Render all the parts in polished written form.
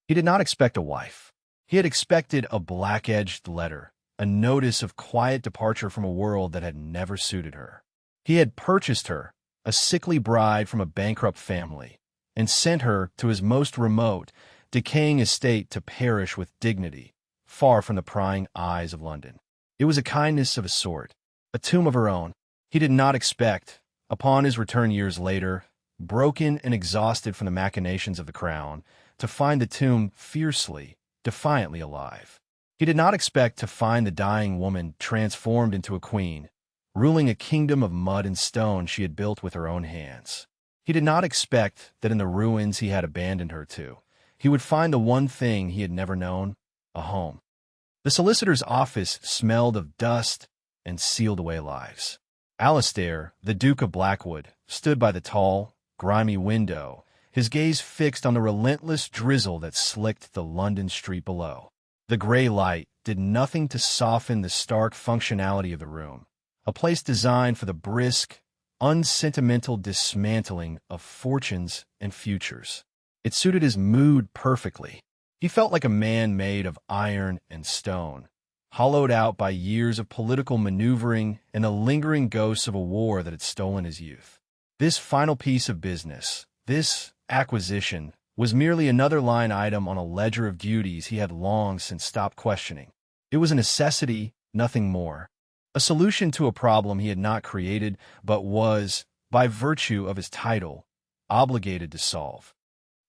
He did not expect a wife. He had expected a black-edged letter, a notice of quiet departure from a world that had never suited her. He had purchased her, a sickly bride from a bankrupt family, and sent her to his most remote, decaying estate to perish with dignity, far from the prying eyes of London. It was a kindness of a sort, a tomb of her own. He did not expect, upon his return years later, broken and exhausted from the machinations of the crown, to find the tomb fiercely, defiantly alive. He did not expect to find the dying woman transformed into a queen, ruling a kingdom of mud and stone she had built with her own hands. He did not expect that in the ruins he had abandoned her to, he would find the one thing he had never known, a home. The solicitor's office smelled of dust and sealed away lives. Alastair, the Duke of Blackwood, stood by the tall, grimy window, his gaze fixed on the relentless drizzle that slicked the London street below. The gray light did nothing to soften the stark functionality of the room, a place designed for the brisk, unsentimental dismantling of fortunes and futures. It suited his mood perfectly. He felt like a man made of iron and stone, hollowed out by years of political maneuvering and the lingering ghosts of a war that had stolen his youth. This final piece of business, this acquisition, was merely another line item on a ledger of duties he had long since stopped questioning. It was a necessity, nothing more. A solution to a problem he had not created, but was, by virtue of his title, obligated to solve.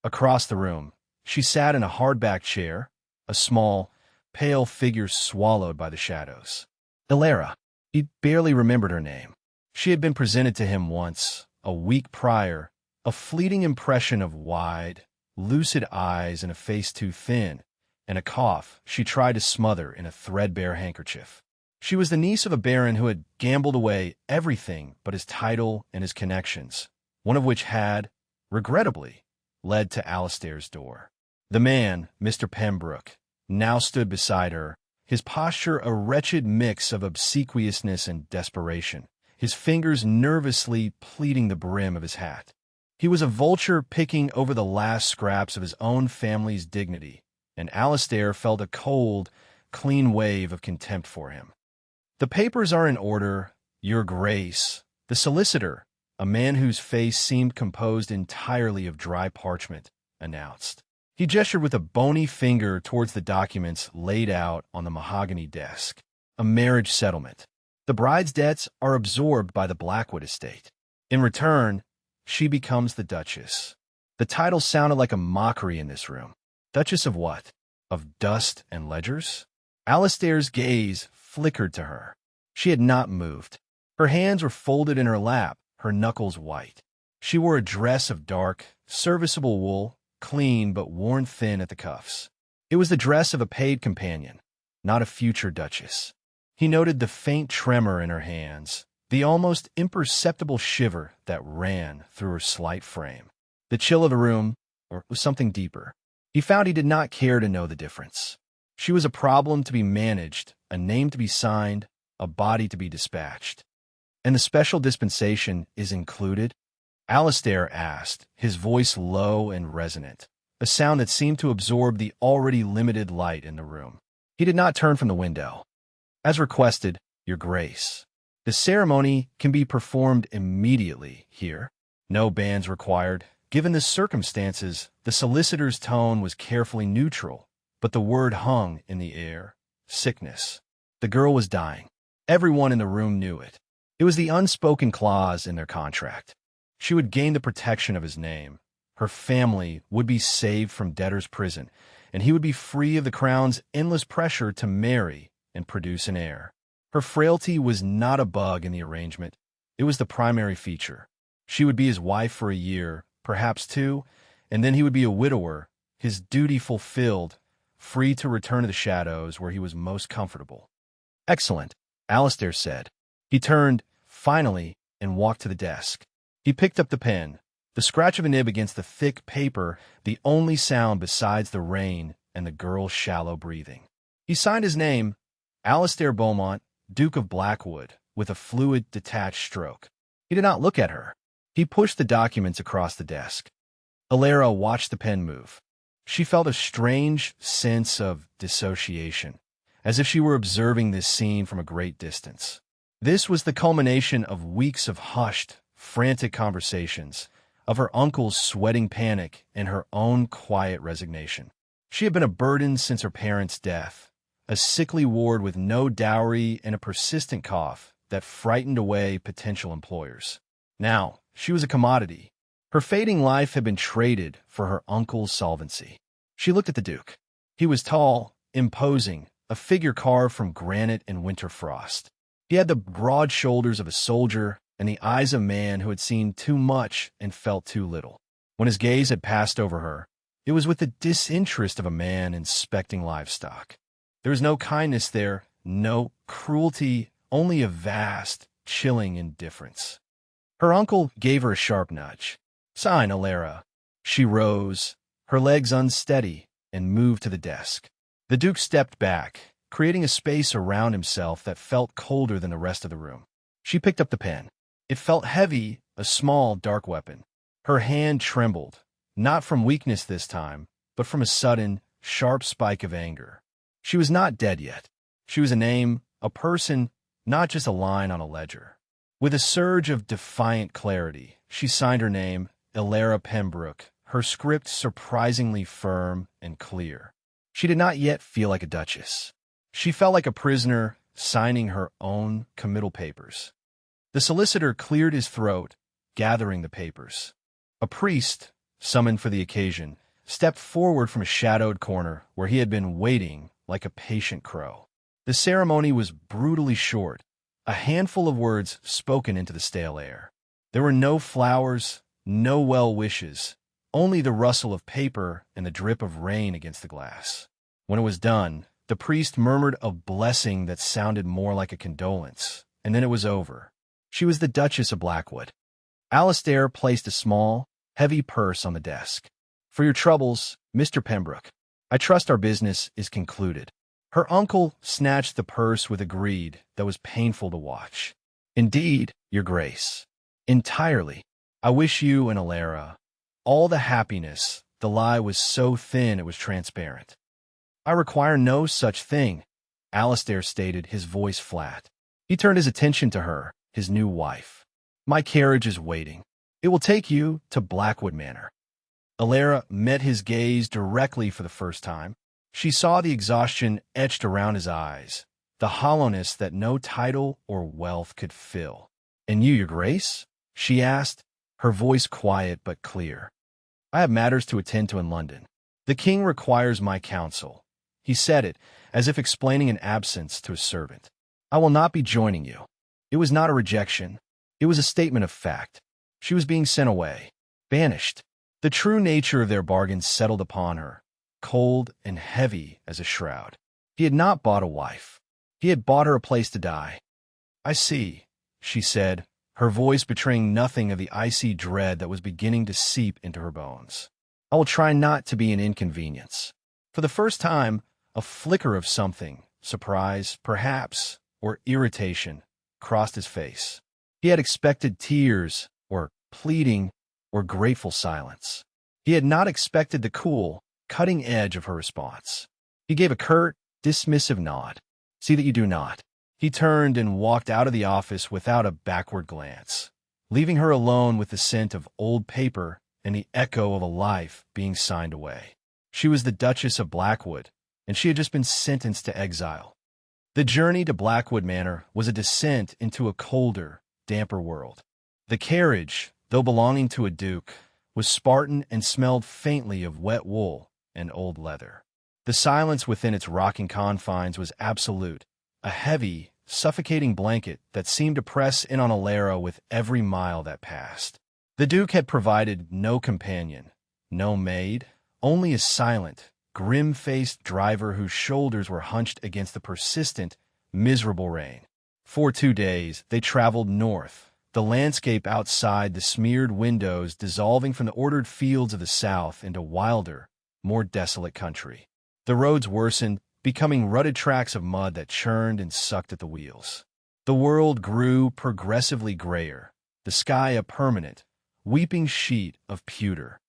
Across the room, she sat in a hardback chair, a small, pale figure swallowed by the shadows. Ilara. He barely remembered her name. She had been presented to him once, a week prior, a fleeting impression of wide, lucid eyes and a face too thin, and a cough she tried to smother in a threadbare handkerchief. She was the niece of a baron who had gambled away everything but his title and his connections, one of which had, regrettably, led to Alastair's door. The man, Mr. Pembroke, now stood beside her, his posture a wretched mix of obsequiousness and desperation, his fingers nervously pleating the brim of his hat. He was a vulture picking over the last scraps of his own family's dignity, and Alastair felt a cold, clean wave of contempt for him. "The papers are in order, Your Grace." The solicitor, a man whose face seemed composed entirely of dry parchment, announced. He gestured with a bony finger towards the documents laid out on the mahogany desk. A marriage settlement. The bride's debts are absorbed by the Blackwood estate. In return, she becomes the Duchess. The title sounded like a mockery in this room. Duchess of what? Of dust and ledgers? Alastair's gaze flickered to her. She had not moved. Her hands were folded in her lap, her knuckles white. She wore a dress of dark, serviceable wool, clean but worn thin at the cuffs. It was the dress of a paid companion, not a future duchess. He noted the faint tremor in her hands, the almost imperceptible shiver that ran through her slight frame. The chill of the room, or was something deeper. He found he did not care to know the difference. She was a problem to be managed, a name to be signed, a body to be dispatched. "And the special dispensation is included?" Alastair asked, his voice low and resonant, a sound that seemed to absorb the already limited light in the room. He did not turn from the window. "As requested, Your Grace. The ceremony can be performed immediately here. No banns required." Given the circumstances, the solicitor's tone was carefully neutral, but the word hung in the air. Sickness. The girl was dying. Everyone in the room knew it. It was the unspoken clause in their contract. She would gain the protection of his name. Her family would be saved from debtor's prison, and he would be free of the crown's endless pressure to marry and produce an heir. Her frailty was not a bug in the arrangement. It was the primary feature. She would be his wife for a year, perhaps two, and then he would be a widower, his duty fulfilled, free to return to the shadows where he was most comfortable. "Excellent," Alastair said. He turned, finally, and walked to the desk. He picked up the pen, the scratch of a nib against the thick paper, the only sound besides the rain and the girl's shallow breathing. He signed his name, Alastair Beaumont, Duke of Blackwood, with a fluid, detached stroke. He did not look at her. He pushed the documents across the desk. Ilara watched the pen move. She felt a strange sense of dissociation, as if she were observing this scene from a great distance. This was the culmination of weeks of hushed, frantic conversations, of her uncle's sweating panic and her own quiet resignation. She had been a burden since her parents' death, a sickly ward with no dowry and a persistent cough that frightened away potential employers. Now, she was a commodity. Her fading life had been traded for her uncle's solvency. She looked at the Duke. He was tall, imposing, a figure carved from granite and winter frost. He had the broad shoulders of a soldier and the eyes of a man who had seen too much and felt too little. When his gaze had passed over her, it was with the disinterest of a man inspecting livestock. There was no kindness there, no cruelty, only a vast, chilling indifference. Her uncle gave her a sharp nudge. "Sign, Alara." She rose, her legs unsteady, and moved to the desk. The Duke stepped back, creating a space around himself that felt colder than the rest of the room. She picked up the pen. It felt heavy, a small, dark weapon. Her hand trembled, not from weakness this time, but from a sudden, sharp spike of anger. She was not dead yet. She was a name, a person, not just a line on a ledger. With a surge of defiant clarity, she signed her name, Alara Pembroke, her script surprisingly firm and clear. She did not yet feel like a duchess. She felt like a prisoner signing her own committal papers. The solicitor cleared his throat, gathering the papers. A priest, summoned for the occasion, stepped forward from a shadowed corner where he had been waiting like a patient crow. The ceremony was brutally short, a handful of words spoken into the stale air. There were no flowers, no well wishes, only the rustle of paper and the drip of rain against the glass. When it was done, the priest murmured a blessing that sounded more like a condolence, and then it was over. She was the Duchess of Blackwood. Alistair placed a small, heavy purse on the desk. "For your troubles, Mr. Pembroke, I trust our business is concluded." Her uncle snatched the purse with a greed that was painful to watch. "Indeed, your grace. Entirely. I wish you and Alara all the happiness." The lie was so thin it was transparent. "I require no such thing," Alistair stated, his voice flat. He turned his attention to her, his new wife. "My carriage is waiting. It will take you to Blackwood Manor." Alara met his gaze directly for the first time. She saw the exhaustion etched around his eyes, the hollowness that no title or wealth could fill. "And you, your grace?" she asked, her voice quiet but clear. "I have matters to attend to in London. The king requires my counsel." He said it, as if explaining an absence to a servant. "I will not be joining you." It was not a rejection. It was a statement of fact. She was being sent away, banished. The true nature of their bargain settled upon her, cold and heavy as a shroud. He had not bought a wife. He had bought her a place to die. "I see," she said, her voice betraying nothing of the icy dread that was beginning to seep into her bones. "I will try not to be an inconvenience." For the first time, a flicker of something, surprise, perhaps, or irritation, crossed his face. He had expected tears, or pleading, or grateful silence. He had not expected the cool, cutting edge of her response. He gave a curt, dismissive nod. "See that you do not." He turned and walked out of the office without a backward glance, leaving her alone with the scent of old paper and the echo of a life being signed away. She was the Duchess of Blackwood, and she had just been sentenced to exile. The journey to Blackwood Manor was a descent into a colder, damper world. The carriage, though belonging to a duke, was Spartan and smelled faintly of wet wool and old leather. The silence within its rocking confines was absolute, a heavy, suffocating blanket that seemed to press in on Alara with every mile that passed. The Duke had provided no companion, no maid, only a silent, grim-faced driver whose shoulders were hunched against the persistent, miserable rain. For 2 days, they traveled north, the landscape outside the smeared windows dissolving from the ordered fields of the south into wilder, more desolate country. The roads worsened, becoming rutted tracks of mud that churned and sucked at the wheels. The world grew progressively grayer, the sky a permanent, weeping sheet of pewter.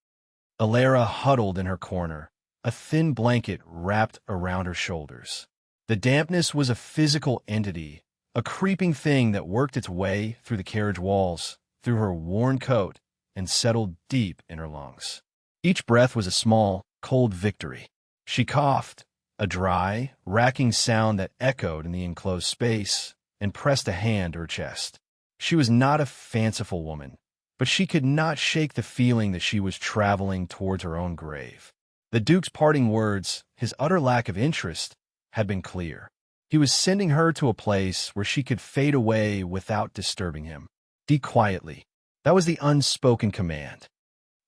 Alara huddled in her corner, a thin blanket wrapped around her shoulders. The dampness was a physical entity, a creeping thing that worked its way through the carriage walls, through her worn coat, and settled deep in her lungs. Each breath was a small, cold victory. She coughed, a dry, racking sound that echoed in the enclosed space, and pressed a hand to her chest. She was not a fanciful woman, but she could not shake the feeling that she was traveling towards her own grave. The Duke's parting words, his utter lack of interest, had been clear. He was sending her to a place where she could fade away without disturbing him. Die quietly. That was the unspoken command.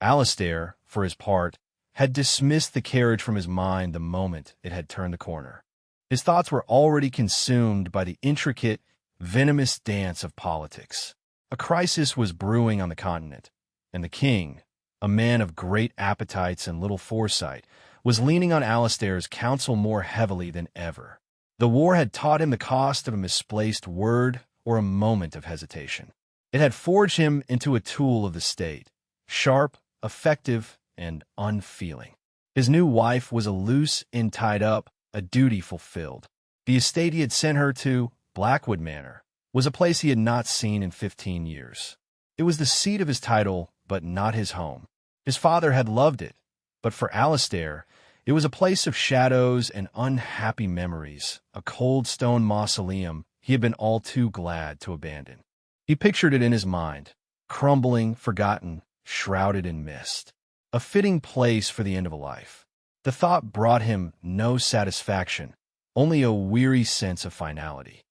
Alistair, for his part, had dismissed the carriage from his mind the moment it had turned the corner. His thoughts were already consumed by the intricate, venomous dance of politics. A crisis was brewing on the continent, and the king, a man of great appetites and little foresight, was leaning on Alistair's counsel more heavily than ever. The war had taught him the cost of a misplaced word or a moment of hesitation. It had forged him into a tool of the state, sharp, effective, and unfeeling. His new wife was a loose end tied up, a duty fulfilled. The estate he had sent her to, Blackwood Manor, was a place he had not seen in 15 years. It was the seat of his title, but not his home. His father had loved it, but for Alistair, it was a place of shadows and unhappy memories, a cold stone mausoleum he had been all too glad to abandon. He pictured it in his mind, crumbling, forgotten, shrouded in mist. A fitting place for the end of a life. The thought brought him no satisfaction, only a weary sense of finality.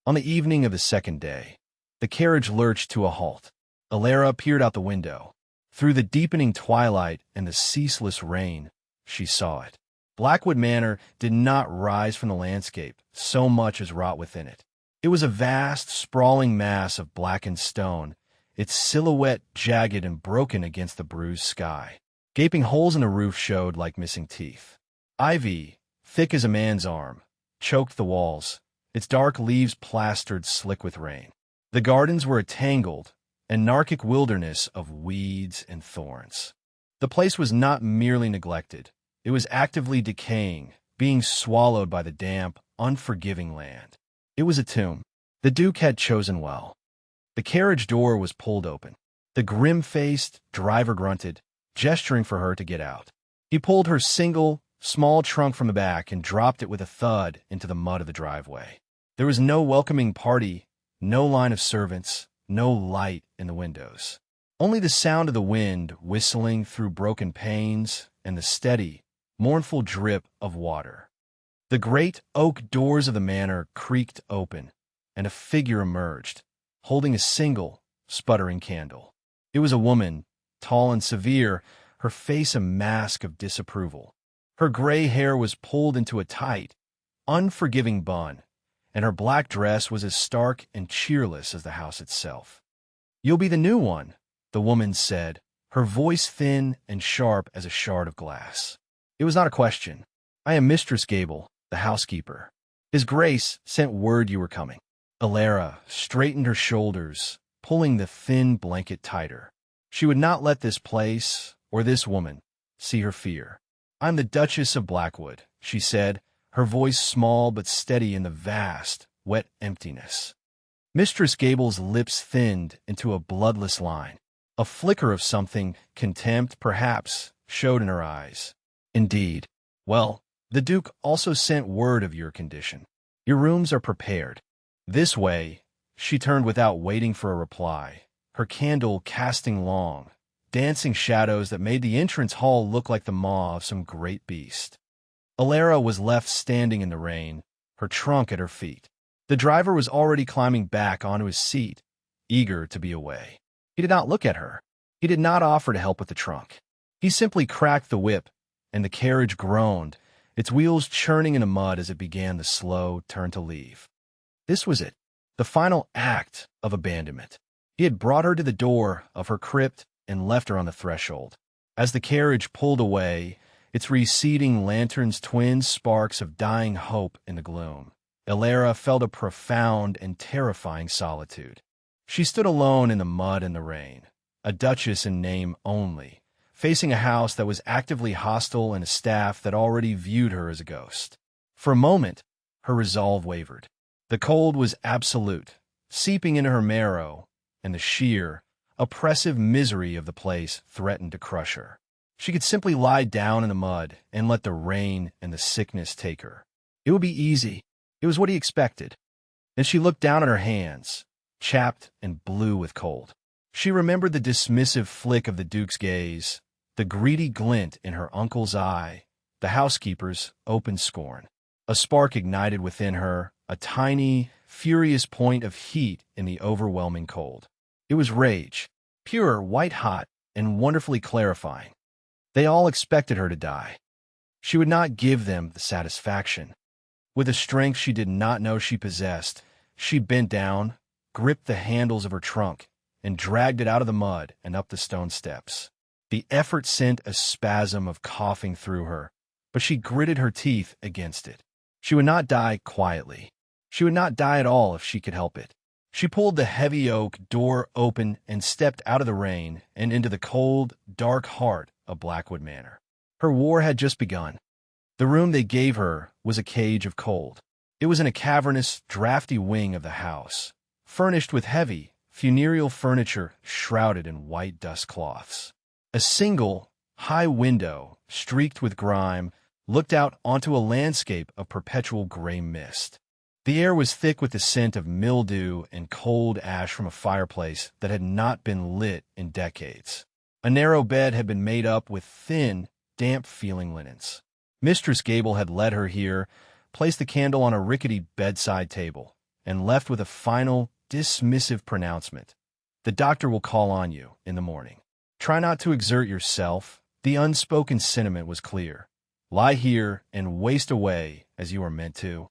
On the evening of the second day, the carriage lurched to a halt. Alara peered out the window. Through the deepening twilight and the ceaseless rain, she saw it. Blackwood Manor did not rise from the landscape so much as wrought within it. It was a vast, sprawling mass of blackened stone, its silhouette jagged and broken against the bruised sky. Gaping holes in the roof showed like missing teeth. Ivy, thick as a man's arm, choked the walls, its dark leaves plastered slick with rain. The gardens were a tangled, anarchic wilderness of weeds and thorns. The place was not merely neglected. It was actively decaying, being swallowed by the damp, unforgiving land. It was a tomb. The Duke had chosen well. The carriage door was pulled open. The grim-faced driver grunted, gesturing for her to get out. He pulled her single, small trunk from the back and dropped it with a thud into the mud of the driveway. There was no welcoming party, no line of servants, no light in the windows. Only the sound of the wind whistling through broken panes and the steady, mournful drip of water. The great oak doors of the manor creaked open, and a figure emerged, holding a single, sputtering candle. It was a woman, tall and severe, her face a mask of disapproval. Her gray hair was pulled into a tight, unforgiving bun, and her black dress was as stark and cheerless as the house itself. "You'll be the new one," the woman said, her voice thin and sharp as a shard of glass. It was not a question. "I am Mistress Gable, the housekeeper. His Grace sent word you were coming." Alara straightened her shoulders, pulling the thin blanket tighter. She would not let this place, or this woman, see her fear. "I'm the Duchess of Blackwood," she said, her voice small but steady in the vast, wet emptiness. Mistress Gable's lips thinned into a bloodless line. A flicker of something, contempt perhaps, showed in her eyes. "Indeed. Well, the Duke also sent word of your condition. Your rooms are prepared. This way." She turned without waiting for a reply, her candle casting long, dancing shadows that made the entrance hall look like the maw of some great beast. Alara was left standing in the rain, her trunk at her feet. The driver was already climbing back onto his seat, eager to be away. He did not look at her. He did not offer to help with the trunk. He simply cracked the whip, and the carriage groaned, its wheels churning in the mud as it began the slow turn to leave. This was it, the final act of abandonment. He had brought her to the door of her crypt and left her on the threshold. As the carriage pulled away, its receding lanterns twin sparks of dying hope in the gloom, Alara felt a profound and terrifying solitude. She stood alone in the mud and the rain, a duchess in name only, facing a house that was actively hostile and a staff that already viewed her as a ghost. For a moment, her resolve wavered. The cold was absolute, seeping into her marrow, and the sheer, oppressive misery of the place threatened to crush her. She could simply lie down in the mud and let the rain and the sickness take her. It would be easy. It was what he expected. Then she looked down at her hands, chapped and blue with cold. She remembered the dismissive flick of the Duke's gaze, the greedy glint in her uncle's eye, the housekeeper's open scorn. A spark ignited within her, a tiny, furious point of heat in the overwhelming cold. It was rage, pure, white-hot, and wonderfully clarifying. They all expected her to die. She would not give them the satisfaction. With a strength she did not know she possessed, she bent down, gripped the handles of her trunk, and dragged it out of the mud and up the stone steps. The effort sent a spasm of coughing through her, but she gritted her teeth against it. She would not die quietly. She would not die at all if she could help it. She pulled the heavy oak door open and stepped out of the rain and into the cold, dark heart of Blackwood Manor. Her war had just begun. The room they gave her was a cage of cold. It was in a cavernous, drafty wing of the house, furnished with heavy, funereal furniture shrouded in white dust cloths. A single, high window, streaked with grime, looked out onto a landscape of perpetual gray mist. The air was thick with the scent of mildew and cold ash from a fireplace that had not been lit in decades. A narrow bed had been made up with thin, damp-feeling linens. Mistress Gable had led her here, placed the candle on a rickety bedside table, and left with a final, dismissive pronouncement. The doctor will call on you in the morning. Try not to exert yourself. The unspoken sentiment was clear. Lie here and waste away as you are meant to.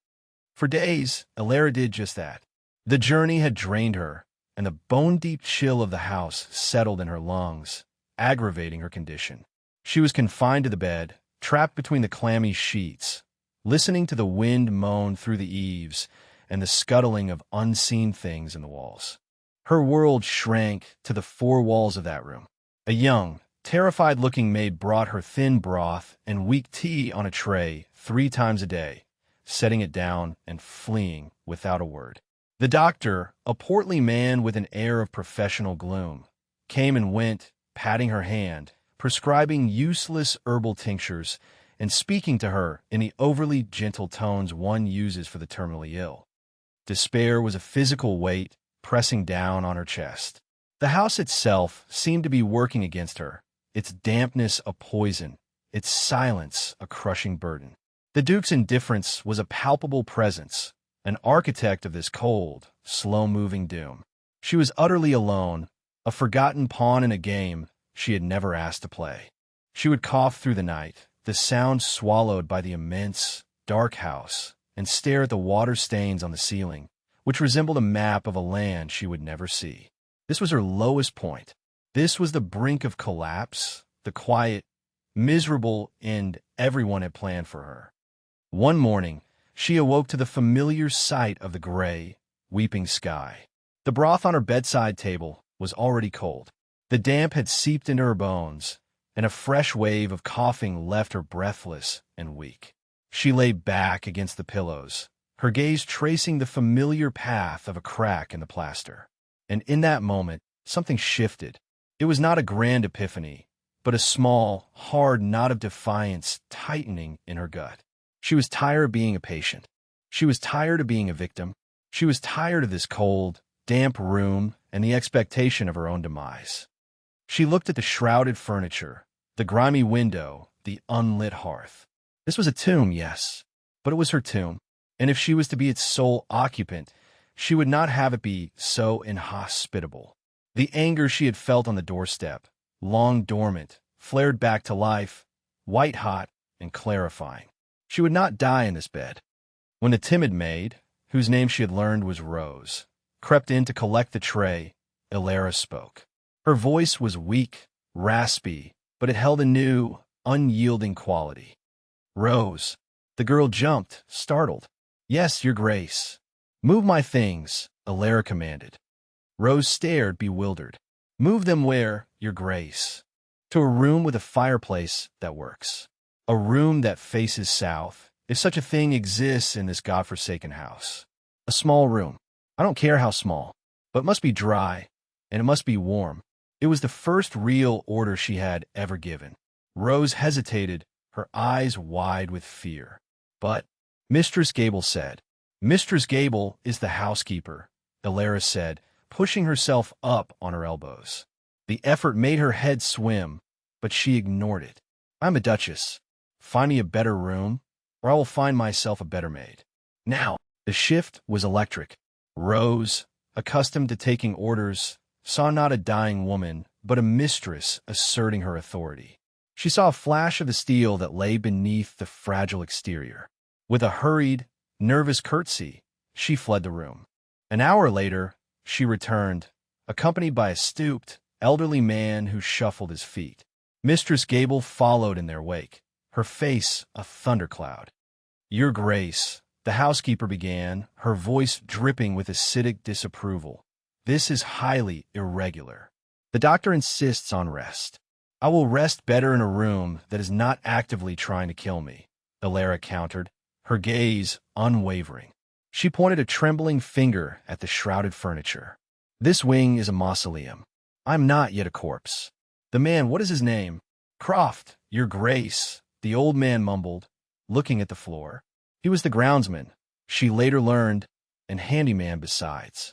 For days, Elara did just that. The journey had drained her, and the bone-deep chill of the house settled in her lungs, aggravating her condition. She was confined to the bed, trapped between the clammy sheets, listening to the wind moan through the eaves and the scuttling of unseen things in the walls. Her world shrank to the four walls of that room. A young, terrified-looking maid brought her thin broth and weak tea on a tray 3 times a day, setting it down and fleeing without a word. The doctor, a portly man with an air of professional gloom, came and went, patting her hand, prescribing useless herbal tinctures, and speaking to her in the overly gentle tones one uses for the terminally ill. Despair was a physical weight pressing down on her chest. The house itself seemed to be working against her, its dampness a poison, its silence a crushing burden. The Duke's indifference was a palpable presence, an architect of this cold, slow-moving doom. She was utterly alone, a forgotten pawn in a game she had never asked to play. She would cough through the night, the sound swallowed by the immense, dark house, and stare at the water stains on the ceiling, which resembled a map of a land she would never see. This was her lowest point. This was the brink of collapse, the quiet, miserable end everyone had planned for her. One morning, she awoke to the familiar sight of the gray, weeping sky. The broth on her bedside table was already cold. The damp had seeped into her bones, and a fresh wave of coughing left her breathless and weak. She lay back against the pillows, her gaze tracing the familiar path of a crack in the plaster. And in that moment, something shifted. It was not a grand epiphany, but a small, hard knot of defiance tightening in her gut. She was tired of being a patient. She was tired of being a victim. She was tired of this cold, damp room and the expectation of her own demise. She looked at the shrouded furniture, the grimy window, the unlit hearth. This was a tomb, yes, but it was her tomb, and if she was to be its sole occupant, she would not have it be so inhospitable. The anger she had felt on the doorstep, long dormant, flared back to life, white-hot and clarifying. She would not die in this bed. When the timid maid, whose name she had learned was Rose, crept in to collect the tray, Elara spoke. Her voice was weak, raspy, but it held a new, unyielding quality. "Rose." The girl jumped, startled. "Yes, Your Grace." "Move my things," Elara commanded. Rose stared, bewildered. "Move them where, Your Grace?" to a room with a fireplace that works. A room that faces south, if such a thing exists in this godforsaken house. A small room. I don't care how small, but it must be dry, and it must be warm. It was the first real order she had ever given. Rose hesitated, her eyes wide with fear. But Mistress Gable said. Mistress Gable is the housekeeper, Elara said, pushing herself up on her elbows. The effort made her head swim, but she ignored it. I'm a duchess. Find me a better room, or I will find myself a better maid. Now, the shift was electric. Rose, accustomed to taking orders, saw not a dying woman, but a mistress asserting her authority. She saw a flash of the steel that lay beneath the fragile exterior. With a hurried, nervous curtsy, she fled the room. An hour later, she returned, accompanied by a stooped, elderly man who shuffled his feet. Mistress Gable followed in their wake, her face a thundercloud. Your Grace, the housekeeper began, her voice dripping with acidic disapproval. This is highly irregular. The doctor insists on rest. I will rest better in a room that is not actively trying to kill me, Elara countered, her gaze unwavering. She pointed a trembling finger at the shrouded furniture. This wing is a mausoleum. I'm not yet a corpse. The man, what is his name? Croft, Your Grace, the old man mumbled, looking at the floor. He was the groundsman, she later learned, and handyman besides.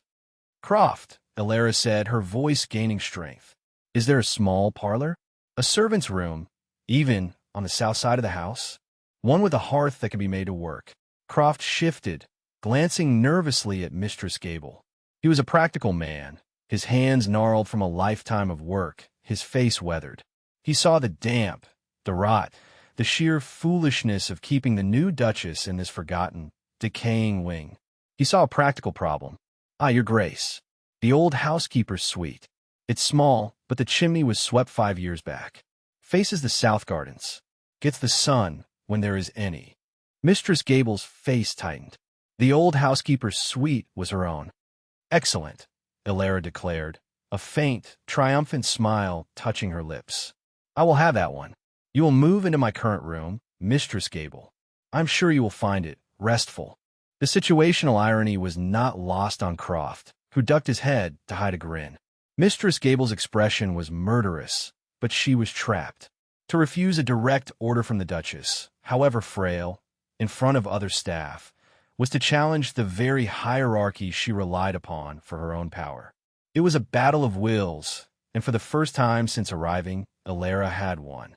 Croft, Elara said, her voice gaining strength. Is there a small parlor? A servant's room, even on the south side of the house? One with a hearth that can be made to work. Croft shifted, glancing nervously at Mistress Gable. He was a practical man, his hands gnarled from a lifetime of work, his face weathered. He saw the damp, the rot, the sheer foolishness of keeping the new duchess in this forgotten, decaying wing. He saw a practical problem. Your Grace, the old housekeeper's suite. It's small, but the chimney was swept 5 years back. Faces the south gardens. Gets the sun when there is any. Mistress Gable's face tightened. The old housekeeper's suite was her own. Excellent, Elara declared, a faint, triumphant smile touching her lips. I will have that one. You will move into my current room, Mistress Gable. I'm sure you will find it restful. The situational irony was not lost on Croft, who ducked his head to hide a grin. Mistress Gable's expression was murderous, but she was trapped. To refuse a direct order from the Duchess, however frail, in front of other staff, was to challenge the very hierarchy she relied upon for her own power. It was a battle of wills, and for the first time since arriving, Elara had won.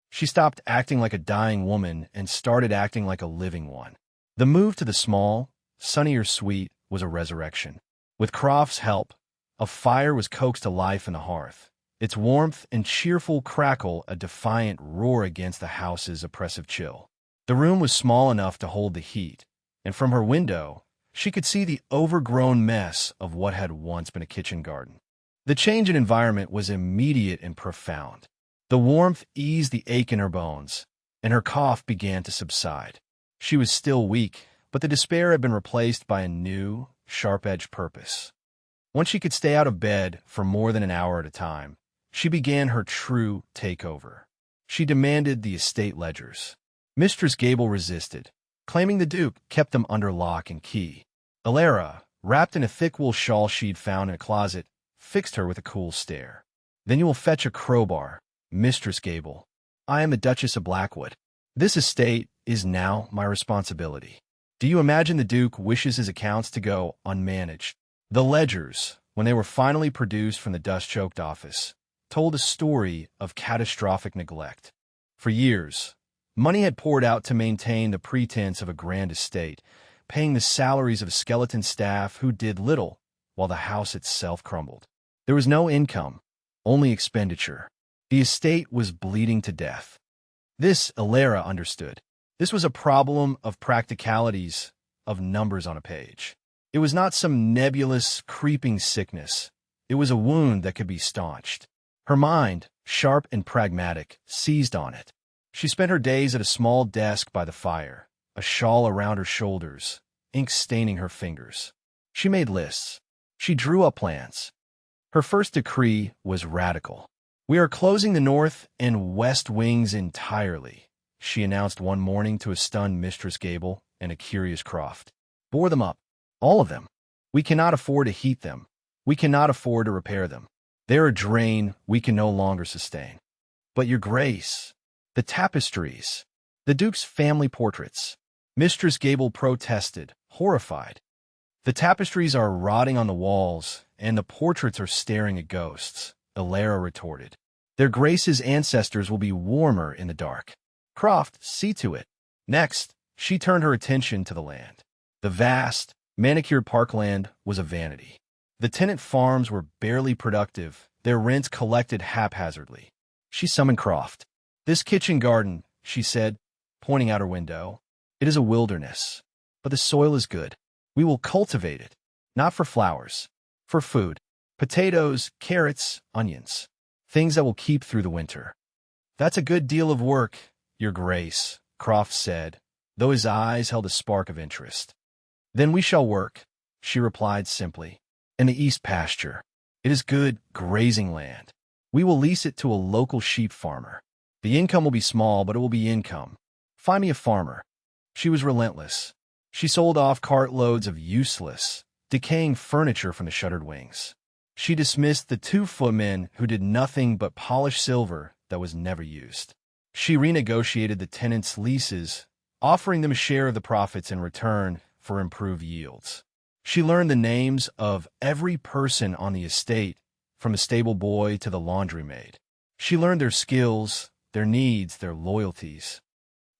She stopped acting like a dying woman and started acting like a living one. The move to the small, sunnier suite was a resurrection. With Croft's help, a fire was coaxed to life in the hearth, its warmth and cheerful crackle a defiant roar against the house's oppressive chill. The room was small enough to hold the heat, and from her window, she could see the overgrown mess of what had once been a kitchen garden. The change in environment was immediate and profound. The warmth eased the ache in her bones, and her cough began to subside. She was still weak, but the despair had been replaced by a new, sharp-edged purpose. Once she could stay out of bed for more than an hour at a time, she began her true takeover. She demanded the estate ledgers. Mistress Gable resisted, claiming the Duke kept them under lock and key. Elara, wrapped in a thick wool shawl she'd found in a closet, fixed her with a cool stare. Then you will fetch a crowbar, Mistress Gable. I am the Duchess of Blackwood. This estate is now my responsibility. Do you imagine the Duke wishes his accounts to go unmanaged? The ledgers, when they were finally produced from the dust-choked office, told a story of catastrophic neglect. For years, money had poured out to maintain the pretense of a grand estate, paying the salaries of skeleton staff who did little while the house itself crumbled. There was no income, only expenditure. The estate was bleeding to death. This Elara understood. This was a problem of practicalities, of numbers on a page. It was not some nebulous, creeping sickness. It was a wound that could be staunched. Her mind, sharp and pragmatic, seized on it. She spent her days at a small desk by the fire, a shawl around her shoulders, ink staining her fingers. She made lists. She drew up plans. Her first decree was radical. "We are closing the north and west wings entirely," she announced one morning to a stunned Mistress Gable and a curious Croft. "Bore them up. All of them. We cannot afford to heat them. We cannot afford to repair them. They're a drain we can no longer sustain." "But, Your Grace, the tapestries, the Duke's family portraits," Mistress Gable protested, horrified. "The tapestries are rotting on the walls, and the portraits are staring at ghosts," Alara retorted. "Their Grace's ancestors will be warmer in the dark. Croft, see to it." Next, she turned her attention to the land. The vast, manicured parkland was a vanity. The tenant farms were barely productive, their rents collected haphazardly. She summoned Croft. "This kitchen garden," she said, pointing out her window. "It is a wilderness, but the soil is good. We will cultivate it, not for flowers, for food. Potatoes, carrots, onions, things that will keep through the winter." "That's a good deal of work, Your Grace," Croft said, though his eyes held a spark of interest. "Then we shall work," she replied simply. "In the east pasture. It is good grazing land. We will lease it to a local sheep farmer. The income will be small, but it will be income. Find me a farmer." She was relentless. She sold off cartloads of useless, decaying furniture from the shuttered wings. She dismissed the 2 footmen who did nothing but polish silver that was never used. She renegotiated the tenants' leases, offering them a share of the profits in return for improved yields. She learned the names of every person on the estate, from the stable boy to the laundry maid. She learned their skills, their needs, their loyalties.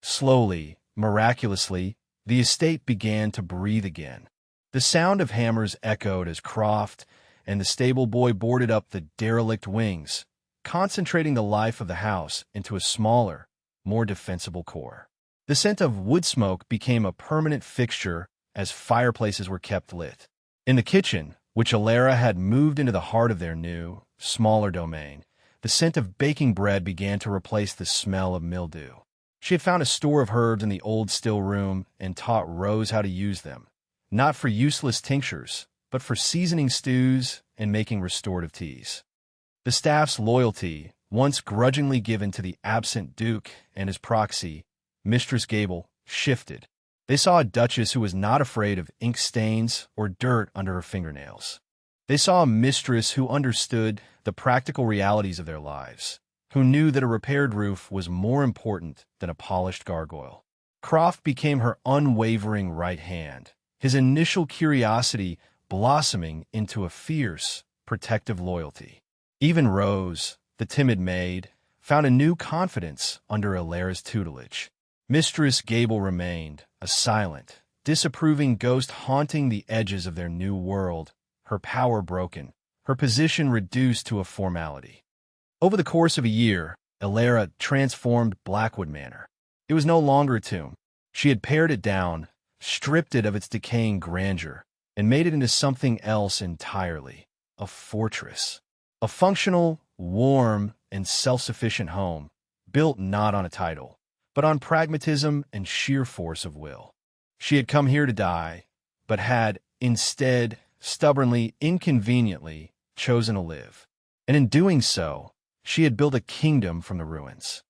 Slowly, miraculously, the estate began to breathe again. The sound of hammers echoed as Croft and the stable boy boarded up the derelict wings, concentrating the life of the house into a smaller, more defensible core. The scent of wood smoke became a permanent fixture as fireplaces were kept lit. In the kitchen, which Alara had moved into the heart of their new, smaller domain, the scent of baking bread began to replace the smell of mildew. She had found a store of herbs in the old still room and taught Rose how to use them, not for useless tinctures, but for seasoning stews and making restorative teas. The staff's loyalty, once grudgingly given to the absent Duke and his proxy, Mistress Gable, shifted. They saw a duchess who was not afraid of ink stains or dirt under her fingernails. They saw a mistress who understood the practical realities of their lives, who knew that a repaired roof was more important than a polished gargoyle. Croft became her unwavering right hand, his initial curiosity blossoming into a fierce, protective loyalty. Even Rose, the timid maid, found a new confidence under Alara's tutelage. Mistress Gable remained, a silent, disapproving ghost haunting the edges of their new world, her power broken, her position reduced to a formality. Over the course of a year, Alara transformed Blackwood Manor. It was no longer a tomb. She had pared it down, stripped it of its decaying grandeur, and made it into something else entirely, a fortress. A functional, warm, and self-sufficient home, built not on a title, but on pragmatism and sheer force of will. She had come here to die, but had, instead, stubbornly, inconveniently, chosen to live. And in doing so, she had built a kingdom from the ruins.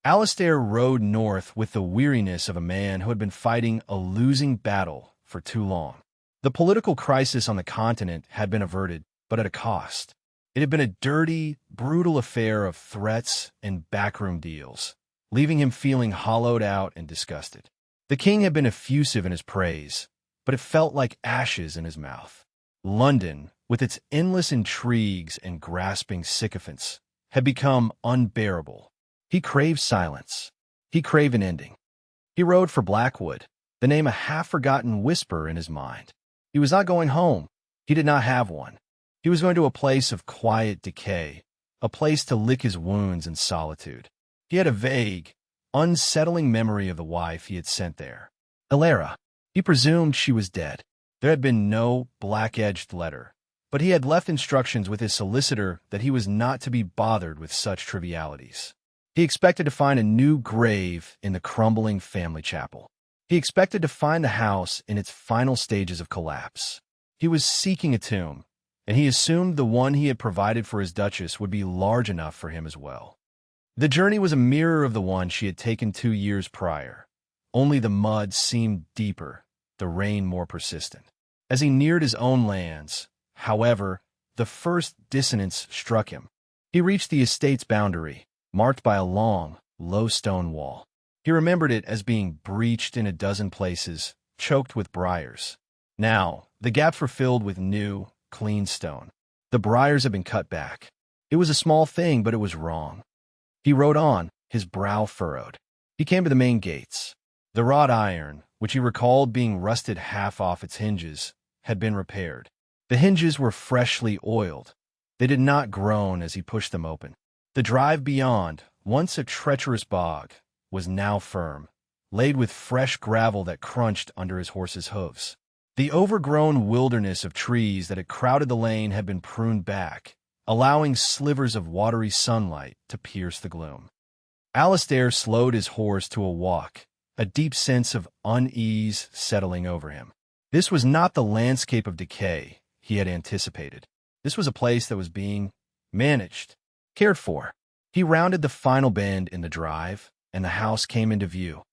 Alistair rode north with the weariness of a man who had been fighting a losing battle for too long. The political crisis on the continent had been averted, but at a cost. It had been a dirty, brutal affair of threats and backroom deals, leaving him feeling hollowed out and disgusted. The king had been effusive in his praise, but it felt like ashes in his mouth. London, with its endless intrigues and grasping sycophants, had become unbearable. He craved silence. He craved an ending. He rode for Blackwood, the name a half-forgotten whisper in his mind. He was not going home. He did not have one. He was going to a place of quiet decay, a place to lick his wounds in solitude. He had a vague, unsettling memory of the wife he had sent there. Alara. He presumed she was dead. There had been no black-edged letter, but he had left instructions with his solicitor that he was not to be bothered with such trivialities. He expected to find a new grave in the crumbling family chapel. He expected to find the house in its final stages of collapse. He was seeking a tomb, and he assumed the one he had provided for his Duchess would be large enough for him as well. The journey was a mirror of the one she had taken 2 years prior. Only the mud seemed deeper, the rain more persistent. As he neared his own lands, however, the first dissonance struck him. He reached the estate's boundary, marked by a long, low stone wall. He remembered it as being breached in a dozen places, choked with briars. Now, the gaps were filled with new, clean stone. The briars had been cut back. It was a small thing, but it was wrong. He rode on, his brow furrowed. He came to the main gates. The wrought iron, which he recalled being rusted half off its hinges, had been repaired. The hinges were freshly oiled. They did not groan as he pushed them open. The drive beyond, once a treacherous bog, was now firm, laid with fresh gravel that crunched under his horse's hooves. The overgrown wilderness of trees that had crowded the lane had been pruned back, allowing slivers of watery sunlight to pierce the gloom. Alistair slowed his horse to a walk, a deep sense of unease settling over him. This was not the landscape of decay he had anticipated. This was a place that was being managed, cared for. He rounded the final bend in the drive, and the house came into view.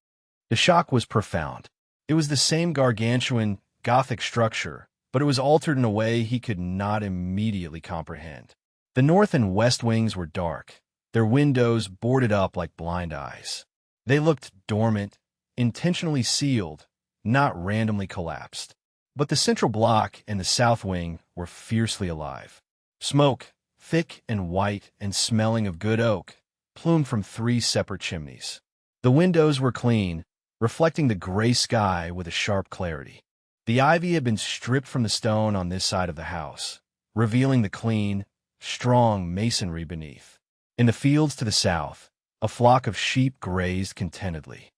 The shock was profound. It was the same gargantuan, Gothic structure, but it was altered in a way he could not immediately comprehend. The north and west wings were dark, their windows boarded up like blind eyes. They looked dormant, intentionally sealed, not randomly collapsed. But the central block and the south wing were fiercely alive. Smoke, thick and white and smelling of good oak, plumed from 3 separate chimneys. The windows were clean, reflecting the gray sky with a sharp clarity. The ivy had been stripped from the stone on this side of the house, revealing the clean, strong masonry beneath. In the fields to the south, a flock of sheep grazed contentedly.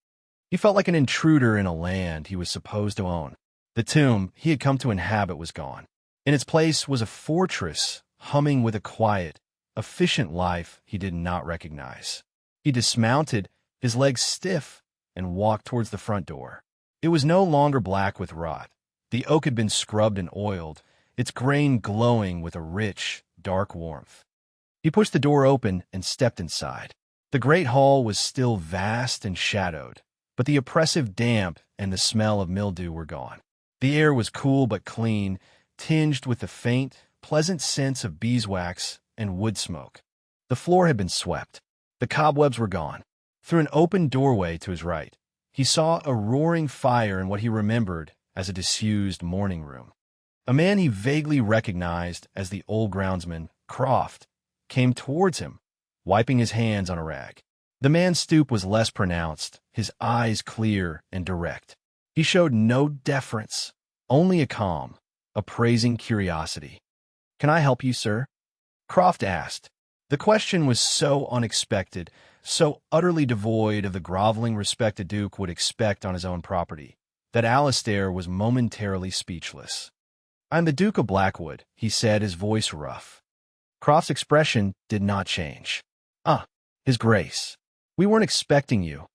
He felt like an intruder in a land he was supposed to own. The tomb he had come to inhabit was gone. In its place was a fortress humming with a quiet, efficient life he did not recognize. He dismounted, his legs stiff, and walked towards the front door. It was no longer black with rot. The oak had been scrubbed and oiled, its grain glowing with a rich, dark warmth. He pushed the door open and stepped inside. The great hall was still vast and shadowed, but the oppressive damp and the smell of mildew were gone. The air was cool but clean, tinged with the faint, pleasant scents of beeswax and wood smoke. The floor had been swept. The cobwebs were gone. Through an open doorway to his right, he saw a roaring fire in what he remembered as a disused morning room. A man he vaguely recognized as the old groundsman, Croft, came towards him, wiping his hands on a rag. The man's stoop was less pronounced, his eyes clear and direct. He showed no deference, only a calm, appraising curiosity. "Can I help you, sir?" Croft asked. The question was so unexpected, so utterly devoid of the groveling respect the Duke would expect on his own property, that Alistair was momentarily speechless. "I'm the Duke of Blackwood," he said, his voice rough. Croft's expression did not change. "Ah, His Grace. We weren't expecting you,"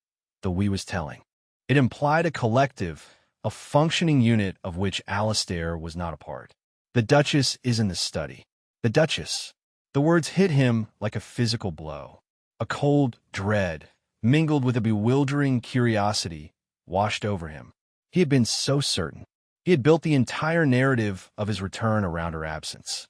the "we" was telling. It implied a collective, a functioning unit of which Alistair was not a part. "The Duchess is in the study." The Duchess. The words hit him like a physical blow. A cold dread, mingled with a bewildering curiosity, washed over him. He had been so certain. He had built the entire narrative of his return around her absence.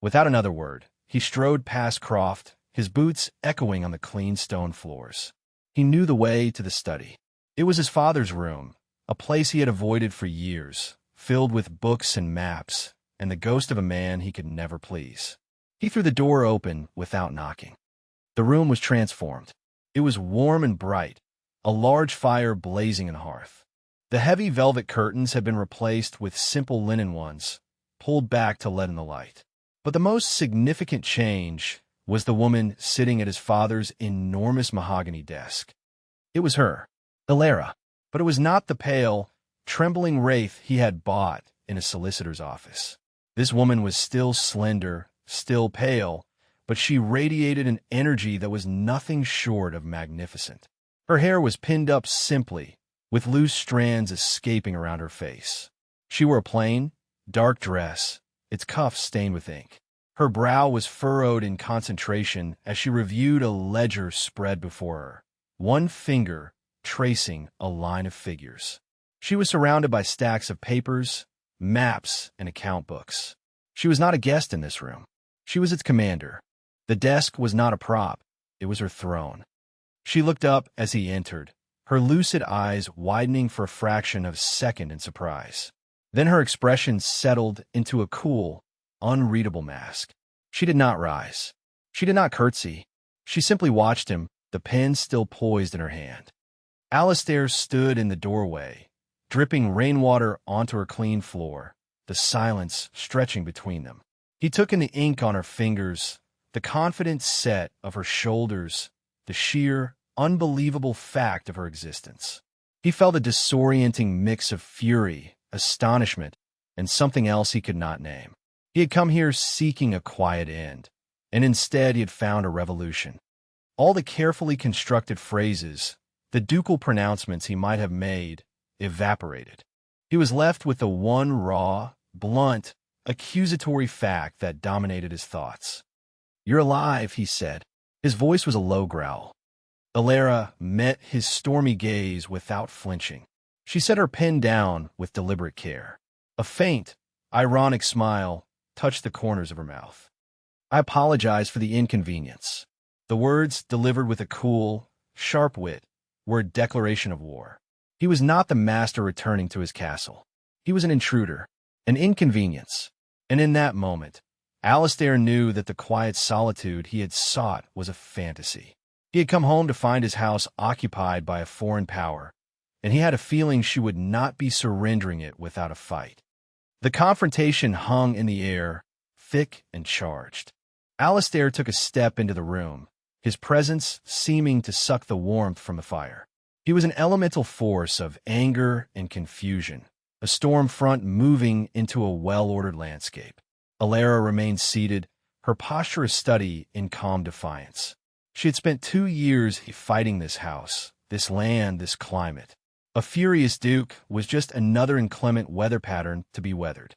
Without another word, he strode past Croft, his boots echoing on the clean stone floors. He knew the way to the study. It was his father's room, a place he had avoided for years, filled with books and maps, and the ghost of a man he could never please. He threw the door open without knocking. The room was transformed. It was warm and bright, a large fire blazing in the hearth. The heavy velvet curtains had been replaced with simple linen ones, pulled back to let in the light. But the most significant change was the woman sitting at his father's enormous mahogany desk. It was her, Ilara, but it was not the pale, trembling wraith he had bought in a solicitor's office. This woman was still slender, still pale, but she radiated an energy that was nothing short of magnificent. Her hair was pinned up simply, with loose strands escaping around her face. She wore a plain, dark dress, its cuffs stained with ink. Her brow was furrowed in concentration as she reviewed a ledger spread before her, one finger tracing a line of figures. She was surrounded by stacks of papers, maps, and account books. She was not a guest in this room. She was its commander. The desk was not a prop. It was her throne. She looked up as he entered, her lucid eyes widening for a fraction of a second in surprise. Then her expression settled into a cool, unreadable mask. She did not rise. She did not curtsy. She simply watched him, the pen still poised in her hand. Alistair stood in the doorway, dripping rainwater onto her clean floor, the silence stretching between them. He took in the ink on her fingers, the confident set of her shoulders, the sheer, unbelievable fact of her existence. He felt a disorienting mix of fury, astonishment, and something else he could not name. He had come here seeking a quiet end, and instead he had found a revolution. All the carefully constructed phrases, the ducal pronouncements he might have made, evaporated. He was left with the one raw, blunt, accusatory fact that dominated his thoughts. "You're alive," he said. His voice was a low growl. Alara met his stormy gaze without flinching. She set her pen down with deliberate care. A faint, ironic smile touched the corners of her mouth. "I apologize for the inconvenience." The words, delivered with a cool, sharp wit, were a declaration of war. He was not the master returning to his castle. He was an intruder, an inconvenience. And in that moment, Alistair knew that the quiet solitude he had sought was a fantasy. He had come home to find his house occupied by a foreign power, and he had a feeling she would not be surrendering it without a fight. The confrontation hung in the air, thick and charged. Alistair took a step into the room, his presence seeming to suck the warmth from the fire. He was an elemental force of anger and confusion, a storm front moving into a well-ordered landscape. Alara remained seated, her posture a study in calm defiance. She had spent 2 years fighting this house, this land, this climate. A furious duke was just another inclement weather pattern to be weathered.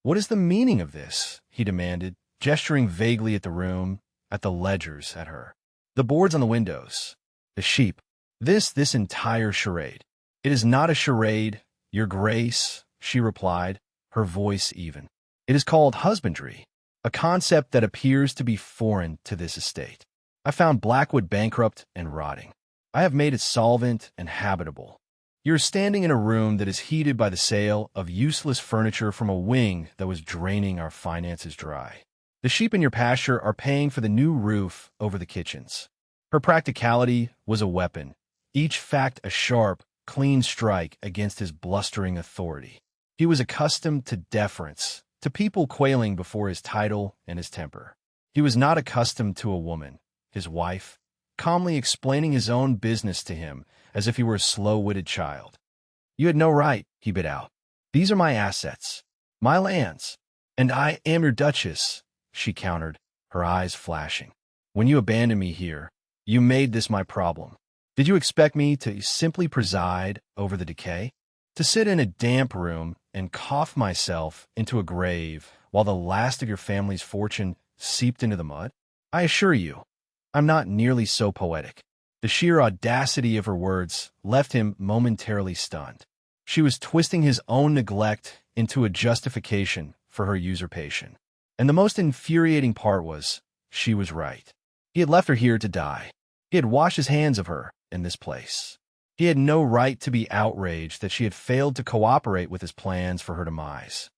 "What is the meaning of this?" he demanded, gesturing vaguely at the room, at the ledgers, at her. "The boards on the windows. The sheep. This entire charade." "It is not a charade, Your Grace," she replied, her voice even. "It is called husbandry, a concept that appears to be foreign to this estate. I found Blackwood bankrupt and rotting. I have made it solvent and habitable. You're standing in a room that is heated by the sale of useless furniture from a wing that was draining our finances dry. The sheep in your pasture are paying for the new roof over the kitchens." Her practicality was a weapon, each fact a sharp, clean strike against his blustering authority. He was accustomed to deference, to people quailing before his title and his temper. He was not accustomed to a woman, his wife, calmly explaining his own business to him as if he were a slow-witted child. "You had no right," he bit out. "These are my assets, my lands, and I am your duchess," she countered, her eyes flashing. "When you abandoned me here, you made this my problem. Did you expect me to simply preside over the decay? To sit in a damp room and cough myself into a grave while the last of your family's fortune seeped into the mud? I assure you, I'm not nearly so poetic." The sheer audacity of her words left him momentarily stunned. She was twisting his own neglect into a justification for her usurpation. And the most infuriating part was, she was right. He had left her here to die. He had washed his hands of her in this place. He had no right to be outraged that she had failed to cooperate with his plans for her demise.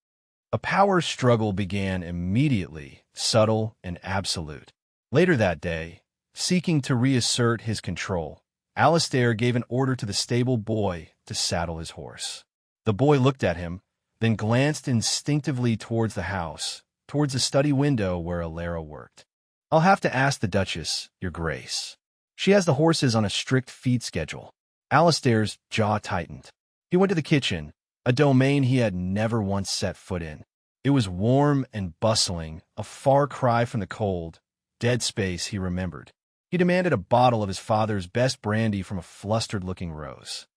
A power struggle began immediately, subtle and absolute. Later that day, seeking to reassert his control, Alistair gave an order to the stable boy to saddle his horse. The boy looked at him, then glanced instinctively towards the house, towards the study window where Alara worked. "I'll have to ask the Duchess, Your Grace. She has the horses on a strict feed schedule." Alistair's jaw tightened. He went to the kitchen, a domain he had never once set foot in. It was warm and bustling, a far cry from the cold, dead space he remembered. He demanded a bottle of his father's best brandy from a flustered-looking Rose.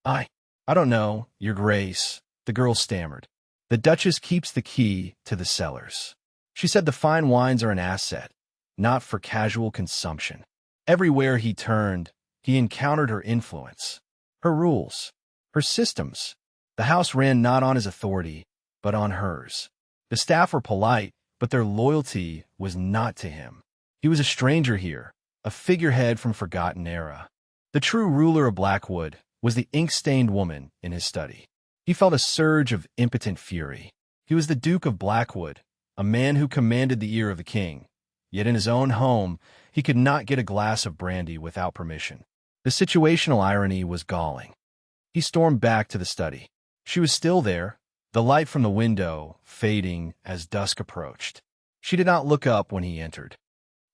I don't know, Your Grace," the girl stammered. The Duchess keeps the key to the cellars. She said the fine wines are an asset, not for casual consumption. Everywhere he turned, he encountered her influence, her rules, her systems. The house ran not on his authority, but on hers. The staff were polite, but their loyalty was not to him. He was a stranger here, a figurehead from a forgotten era. The true ruler of Blackwood was the ink-stained woman in his study. He felt a surge of impotent fury. He was the Duke of Blackwood, a man who commanded the ear of the king. Yet in his own home, he could not get a glass of brandy without permission. The situational irony was galling. He stormed back to the study. She was still there, the light from the window fading as dusk approached. She did not look up when he entered.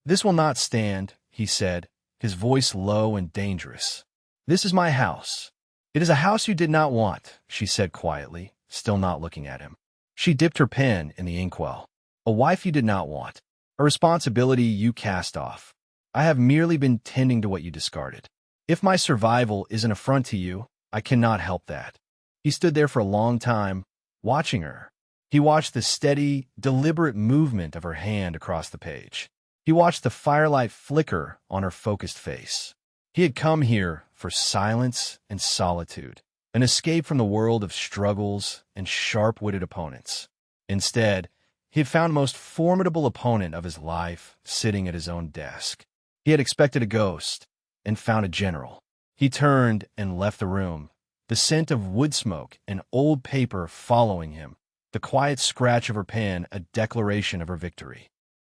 "This will not stand," he said, his voice low and dangerous. "This is my house." "It is a house you did not want," she said quietly, still not looking at him. She dipped her pen in the inkwell. "A wife you did not want. A responsibility you cast off. I have merely been tending to what you discarded. If my survival is an affront to you, I cannot help that." He stood there for a long time, watching her. He watched the steady, deliberate movement of her hand across the page. He watched the firelight flicker on her focused face. He had come here for silence and solitude, an escape from the world of struggles and sharp-witted opponents. Instead, he had found the most formidable opponent of his life sitting at his own desk. He had expected a ghost and found a general. He turned and left the room, the scent of wood smoke and old paper following him, the quiet scratch of her pen a declaration of her victory.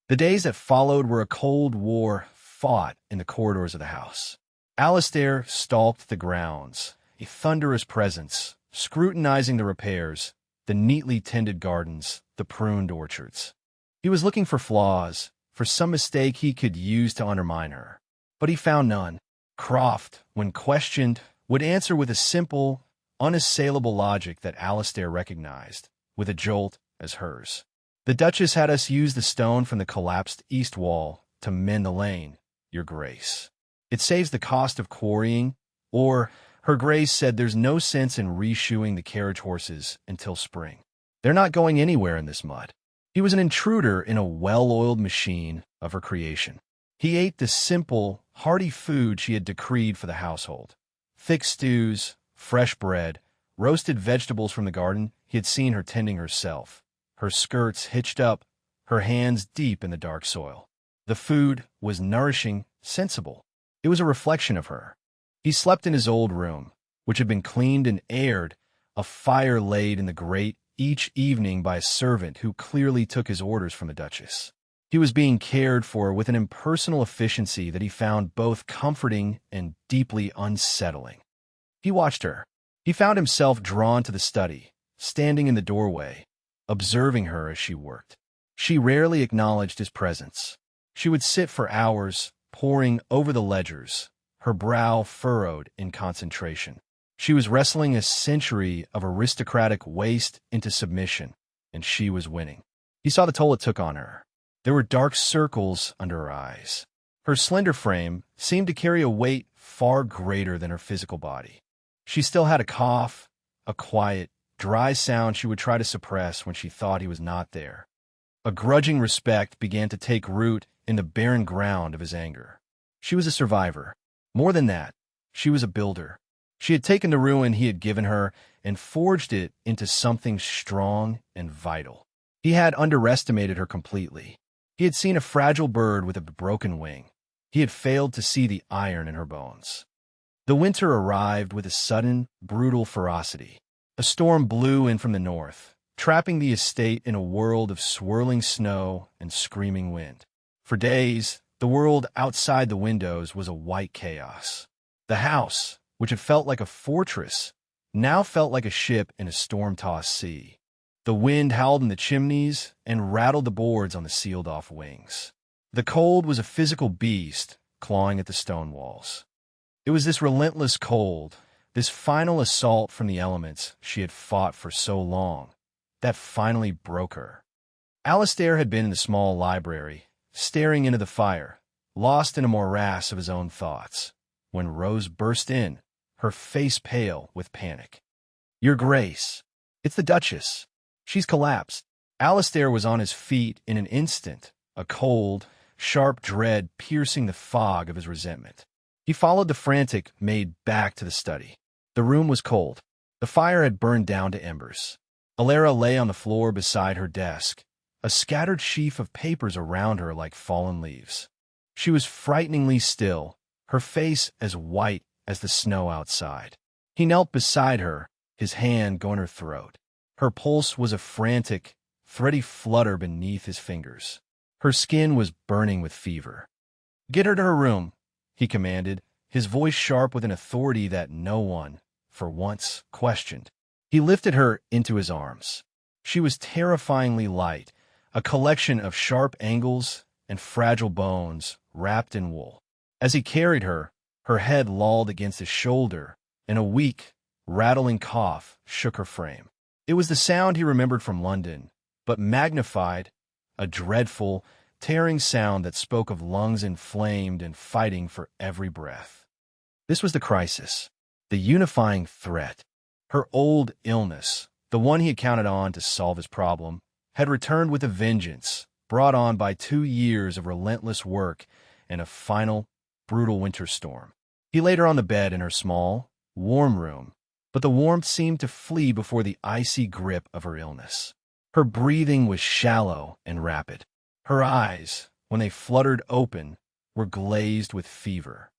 The days that followed were a cold war fought in the corridors of the house. Alistair stalked the grounds, a thunderous presence, scrutinizing the repairs, the neatly tended gardens, the pruned orchards. He was looking for flaws, for some mistake he could use to undermine her. But he found none. Croft, when questioned, would answer with a simple, unassailable logic that Alistair recognized, with a jolt as hers. "The Duchess had us use the stone from the collapsed east wall to mend the lane, Your Grace. It saves the cost of quarrying, or, Her Grace said there's no sense in reshoeing the carriage horses until spring. They're not going anywhere in this mud." He was an intruder in a well-oiled machine of her creation. He ate the simple, hearty food she had decreed for the household. Thick stews, fresh bread, roasted vegetables from the garden he had seen her tending herself, her skirts hitched up, her hands deep in the dark soil. The food was nourishing, sensible. It was a reflection of her. He slept in his old room, which had been cleaned and aired, a fire laid in the grate each evening by a servant who clearly took his orders from the Duchess. He was being cared for with an impersonal efficiency that he found both comforting and deeply unsettling. He watched her. He found himself drawn to the study, standing in the doorway, observing her as she worked. She rarely acknowledged his presence. She would sit for hours, poring over the ledgers, her brow furrowed in concentration. She was wrestling a century of aristocratic waste into submission, and she was winning. He saw the toll it took on her. There were dark circles under her eyes. Her slender frame seemed to carry a weight far greater than her physical body. She still had a cough, a quiet, dry sound she would try to suppress when she thought he was not there. A grudging respect began to take root in the barren ground of his anger. She was a survivor. More than that, she was a builder. She had taken the ruin he had given her and forged it into something strong and vital. He had underestimated her completely. He had seen a fragile bird with a broken wing. He had failed to see the iron in her bones. The winter arrived with a sudden, brutal ferocity. A storm blew in from the north, trapping the estate in a world of swirling snow and screaming wind. For days, the world outside the windows was a white chaos. The house, which had felt like a fortress, now felt like a ship in a storm-tossed sea. The wind howled in the chimneys and rattled the boards on the sealed-off wings. The cold was a physical beast clawing at the stone walls. It was this relentless cold, this final assault from the elements she had fought for so long, that finally broke her. Alistair had been in the small library, staring into the fire, lost in a morass of his own thoughts, when Rose burst in, her face pale with panic. "Your Grace, it's the Duchess." She's collapsed. Alistair was on his feet in an instant, a cold, sharp dread piercing the fog of his resentment. He followed the frantic maid back to the study. The room was cold. The fire had burned down to embers. Alara lay on the floor beside her desk, a scattered sheaf of papers around her like fallen leaves. She was frighteningly still, her face as white as the snow outside. He knelt beside her, his hand going her throat. Her pulse was a frantic, thready flutter beneath his fingers. Her skin was burning with fever. "Get her to her room," he commanded, his voice sharp with an authority that no one, for once, questioned. He lifted her into his arms. She was terrifyingly light, a collection of sharp angles and fragile bones wrapped in wool. As he carried her, her head lolled against his shoulder, and a weak, rattling cough shook her frame. It was the sound he remembered from London, but magnified, a dreadful, tearing sound that spoke of lungs inflamed and fighting for every breath. This was the crisis, the unifying threat. Her old illness, the one he had counted on to solve his problem, had returned with a vengeance, brought on by 2 years of relentless work and a final, brutal winter storm. He laid her on the bed in her small, warm room, but the warmth seemed to flee before the icy grip of her illness. Her breathing was shallow and rapid. Her eyes, when they fluttered open, were glazed with fever.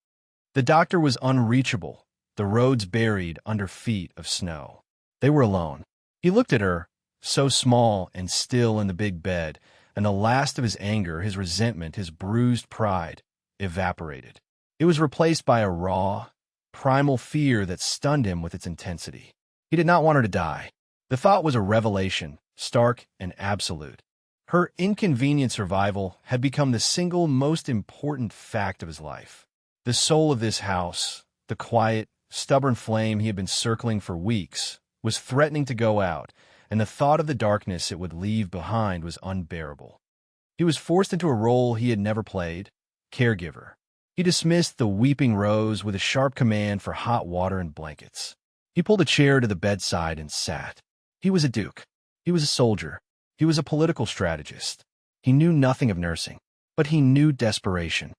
The doctor was unreachable, the roads buried under feet of snow. They were alone. He looked at her, so small and still in the big bed, and the last of his anger, his resentment, his bruised pride, evaporated. It was replaced by a raw, primal fear that stunned him with its intensity. He did not want her to die. The thought was a revelation, stark and absolute. Her inconvenient survival had become the single most important fact of his life. The soul of this house, the quiet, stubborn flame he had been circling for weeks, was threatening to go out, and the thought of the darkness it would leave behind was unbearable. He was forced into a role he had never played, caregiver. He dismissed the weeping Rose with a sharp command for hot water and blankets. He pulled a chair to the bedside and sat. He was a duke. He was a soldier. He was a political strategist. He knew nothing of nursing, but he knew desperation.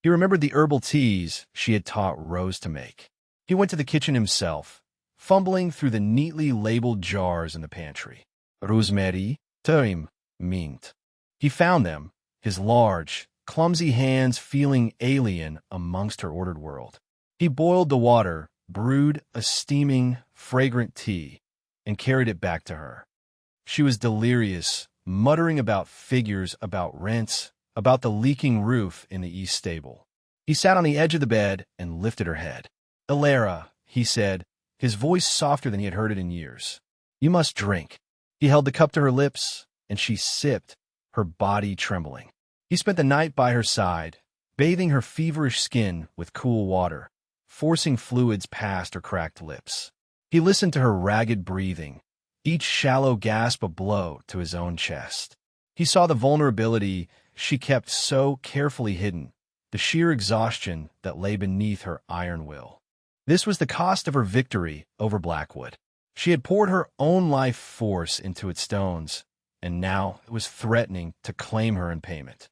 He remembered the herbal teas she had taught Rose to make. He went to the kitchen himself, fumbling through the neatly labeled jars in the pantry. Rosemary, thyme, mint. He found them, his large, clumsy hands feeling alien amongst her ordered world. He boiled the water, brewed a steaming, fragrant tea, and carried it back to her. She was delirious, muttering about figures, about rents, about the leaking roof in the east stable. He sat on the edge of the bed and lifted her head. "Alara," he said, his voice softer than he had heard it in years. "You must drink." He held the cup to her lips, and she sipped, her body trembling. He spent the night by her side, bathing her feverish skin with cool water, forcing fluids past her cracked lips. He listened to her ragged breathing, each shallow gasp a blow to his own chest. He saw the vulnerability she kept so carefully hidden, the sheer exhaustion that lay beneath her iron will. This was the cost of her victory over Blackwood. She had poured her own life force into its stones, and now it was threatening to claim her in payment.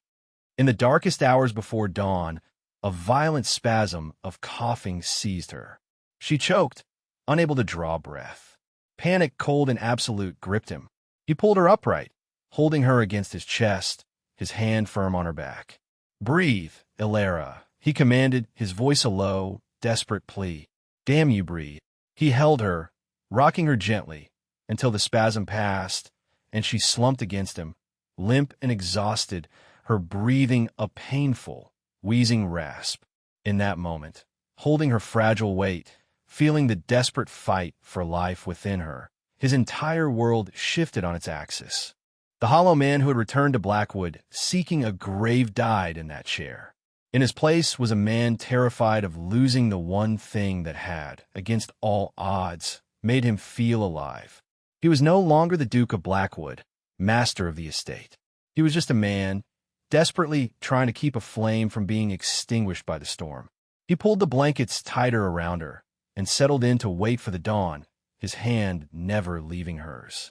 In the darkest hours before dawn, a violent spasm of coughing seized her. She choked, unable to draw breath. Panic, cold and absolute, gripped him. He pulled her upright, holding her against his chest, his hand firm on her back. "Breathe, Alara," he commanded, his voice a low, desperate plea. "Damn you, breathe." He held her, rocking her gently, until the spasm passed, and she slumped against him, limp and exhausted, her breathing a painful, wheezing rasp. In that moment, holding her fragile weight, feeling the desperate fight for life within her, his entire world shifted on its axis. The hollow man who had returned to Blackwood, seeking a grave, died in that chair. In his place was a man terrified of losing the one thing that had, against all odds, made him feel alive. He was no longer the Duke of Blackwood, master of the estate. He was just a man, desperately trying to keep a flame from being extinguished by the storm. He pulled the blankets tighter around her and settled in to wait for the dawn, his hand never leaving hers.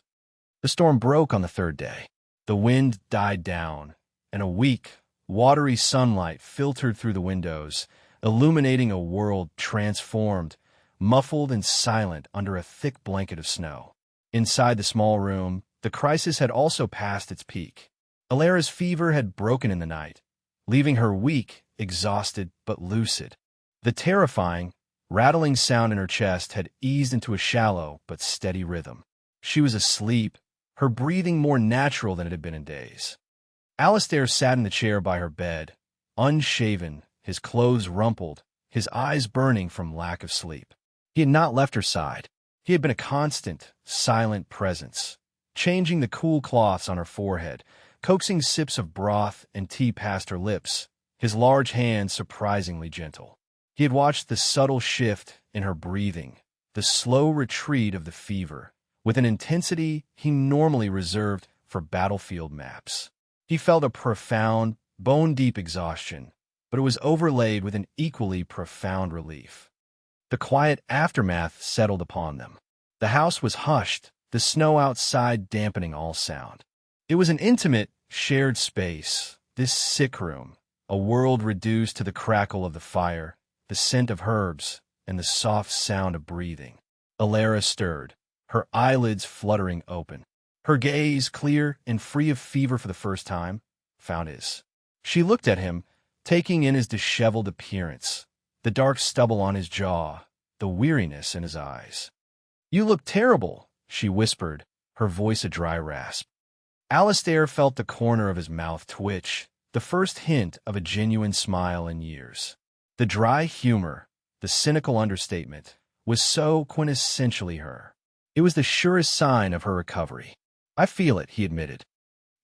The storm broke on the third day. The wind died down, and a weak, watery sunlight filtered through the windows, illuminating a world transformed, muffled and silent under a thick blanket of snow. Inside the small room, the crisis had also passed its peak. Alara's fever had broken in the night, leaving her weak, exhausted, but lucid. The terrifying, rattling sound in her chest had eased into a shallow but steady rhythm. She was asleep, her breathing more natural than it had been in days. Alistair sat in the chair by her bed, unshaven, his clothes rumpled, his eyes burning from lack of sleep. He had not left her side. He had been a constant, silent presence, changing the cool cloths on her forehead, coaxing sips of broth and tea past her lips, his large hands surprisingly gentle. He had watched the subtle shift in her breathing, the slow retreat of the fever, with an intensity he normally reserved for battlefield maps. He felt a profound, bone-deep exhaustion, but it was overlaid with an equally profound relief. The quiet aftermath settled upon them. The house was hushed, the snow outside dampening all sound. It was an intimate, shared space, this sick room, a world reduced to the crackle of the fire, the scent of herbs, and the soft sound of breathing. Alara stirred, her eyelids fluttering open. Her gaze, clear and free of fever for the first time, found his. She looked at him, taking in his disheveled appearance, the dark stubble on his jaw, the weariness in his eyes. "You look terrible," she whispered, her voice a dry rasp. Alistair felt the corner of his mouth twitch, the first hint of a genuine smile in years. The dry humor, the cynical understatement, was so quintessentially her. It was the surest sign of her recovery. "I feel it," he admitted.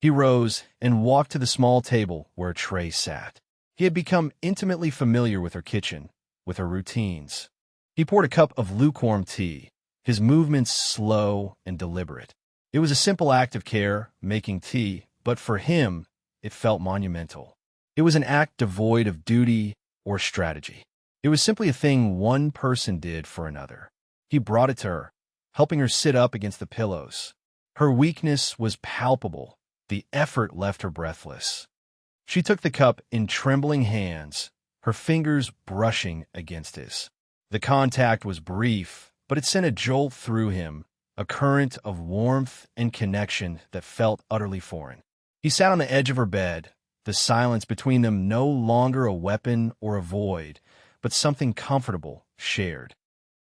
He rose and walked to the small table where a tray sat. He had become intimately familiar with her kitchen, with her routines. He poured a cup of lukewarm tea, his movements slow and deliberate. It was a simple act of care, making tea, but for him, it felt monumental. It was an act devoid of duty or strategy. It was simply a thing one person did for another. He brought it to her, helping her sit up against the pillows. Her weakness was palpable. The effort left her breathless. She took the cup in trembling hands, her fingers brushing against his. The contact was brief, but it sent a jolt through him, a current of warmth and connection that felt utterly foreign. He sat on the edge of her bed, the silence between them no longer a weapon or a void, but something comfortable, shared.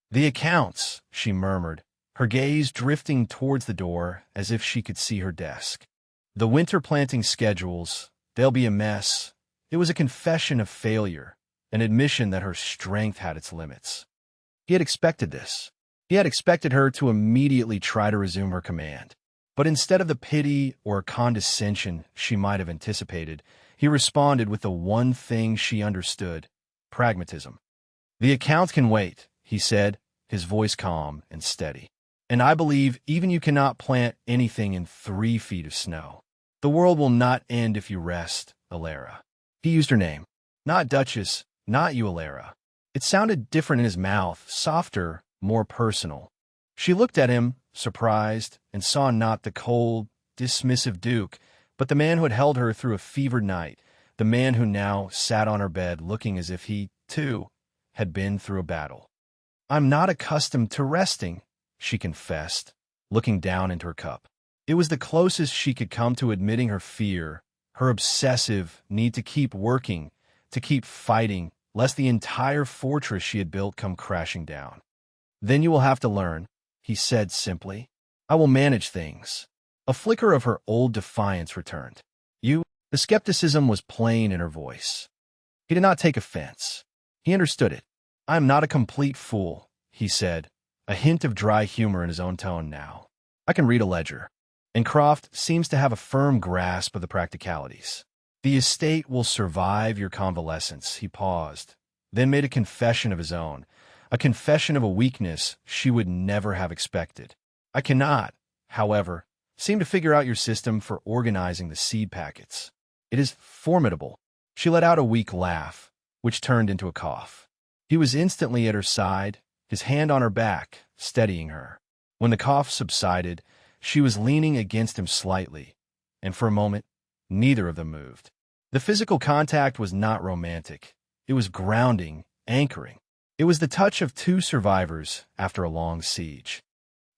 "The accounts," she murmured, her gaze drifting towards the door as if she could see her desk. "The winter planting schedules, they'll be a mess." It was a confession of failure, an admission that her strength had its limits. He had expected this. He had expected her to immediately try to resume her command. But instead of the pity or condescension she might have anticipated, he responded with the one thing she understood: pragmatism. "The accounts can wait," he said, his voice calm and steady. "And I believe even you cannot plant anything in 3 feet of snow. The world will not end if you rest, Alara." He used her name. Not Duchess, not you, Alara. It sounded different in his mouth, softer, more personal. She looked at him, surprised, and saw not the cold, dismissive Duke, but the man who had held her through a fevered night, the man who now sat on her bed looking as if he, too, had been through a battle. "I'm not accustomed to resting," she confessed, looking down into her cup. It was the closest she could come to admitting her fear, her obsessive need to keep working, to keep fighting, lest the entire fortress she had built come crashing down. "Then you will have to learn," he said simply. "I will manage things." A flicker of her old defiance returned. "You?" The skepticism was plain in her voice. He did not take offense. He understood it. "I am not a complete fool," he said, a hint of dry humor in his own tone now. "I can read a ledger." And Croft seems to have a firm grasp of the practicalities. "The estate will survive your convalescence," he paused, then made a confession of his own, a confession of a weakness she would never have expected. "I cannot, however, seem to figure out your system for organizing the seed packets. It is formidable." She let out a weak laugh, which turned into a cough. He was instantly at her side, his hand on her back, steadying her. When the cough subsided, She was leaning against him slightly, and for a moment, neither of them moved. The physical contact was not romantic. It was grounding, anchoring. It was the touch of two survivors after a long siege.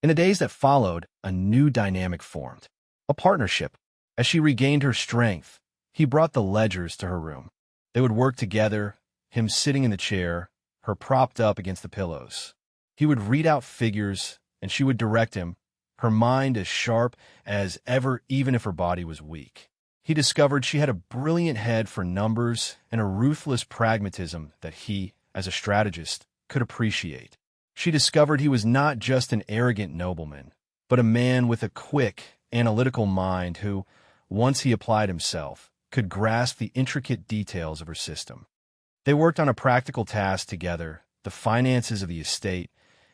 In the days that followed, a new dynamic formed. A partnership. As she regained her strength, he brought the ledgers to her room. They would work together, him sitting in the chair, her propped up against the pillows. He would read out figures, and she would direct him, her mind as sharp as ever even if her body was weak. He discovered she had a brilliant head for numbers and a ruthless pragmatism that he, as a strategist, could appreciate. She discovered he was not just an arrogant nobleman, but a man with a quick, analytical mind who, once he applied himself, could grasp the intricate details of her system. They worked on a practical task together, the finances of the estate,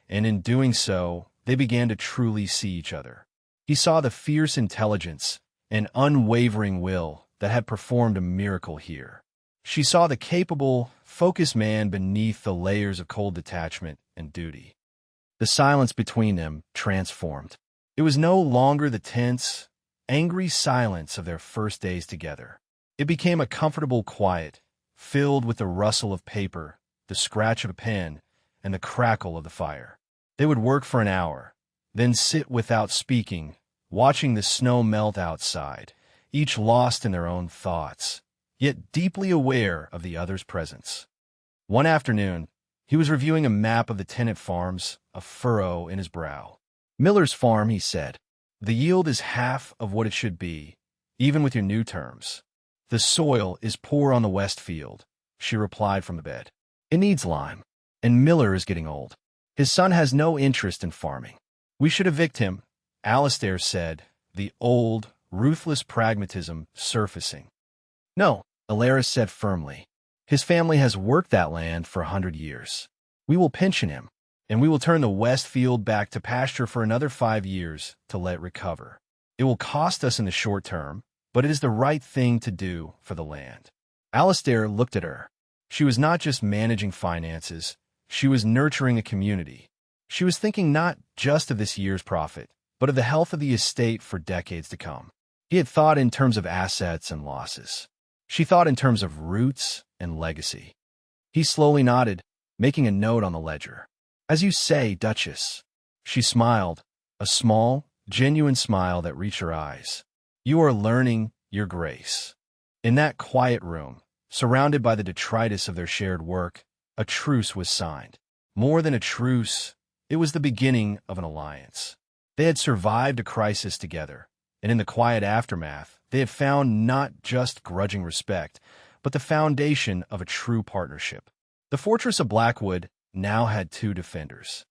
and in doing so, they began to truly see each other. He saw the fierce intelligence and unwavering will that had performed a miracle here. She saw the capable, focused man beneath the layers of cold detachment and duty. The silence between them transformed. It was no longer the tense, angry silence of their first days together. It became a comfortable quiet, filled with the rustle of paper, the scratch of a pen, and the crackle of the fire. They would work for an hour, then sit without speaking, watching the snow melt outside, each lost in their own thoughts, yet deeply aware of the other's presence. One afternoon, he was reviewing a map of the tenant farms, a furrow in his brow. "Miller's farm," he said. "The yield is half of what it should be, even with your new terms." "The soil is poor on the west field," she replied from the bed. "It needs lime, and Miller is getting old. His son has no interest in farming. We should evict him," Alistair said, the old, ruthless pragmatism surfacing. "No," Alaris said firmly. "His family has worked that land for 100 years. We will pension him, and we will turn the west field back to pasture for another 5 years to let it recover. It will cost us in the short term, but it is the right thing to do for the land." Alistair looked at her. She was not just managing finances, she was nurturing a community. She was thinking not just of this year's profit, but of the health of the estate for decades to come. He had thought in terms of assets and losses. She thought in terms of roots and legacy. He slowly nodded, making a note on the ledger. "As you say, Duchess." She smiled, a small, genuine smile that reached her eyes. "You are learning, Your Grace." In that quiet room, surrounded by the detritus of their shared work, a truce was signed. More than a truce, it was the beginning of an alliance. They had survived a crisis together, and in the quiet aftermath, they had found not just grudging respect, but the foundation of a true partnership. The fortress of Blackwood now had two defenders.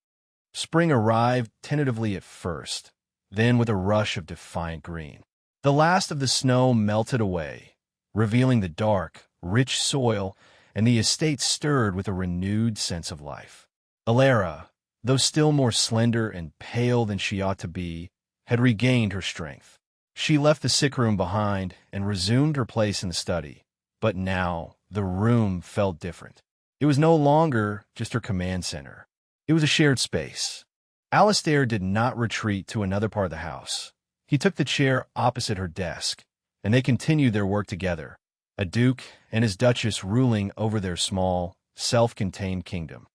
Spring arrived tentatively at first, then with a rush of defiant green. The last of the snow melted away, revealing the dark, rich soil, and the estate stirred with a renewed sense of life. Alara, though still more slender and pale than she ought to be, had regained her strength. She left the sick room behind and resumed her place in the study, but now the room felt different. It was no longer just her command center. It was a shared space. Alistair did not retreat to another part of the house. He took the chair opposite her desk, and they continued their work together, a duke and his duchess ruling over their small, self-contained kingdom.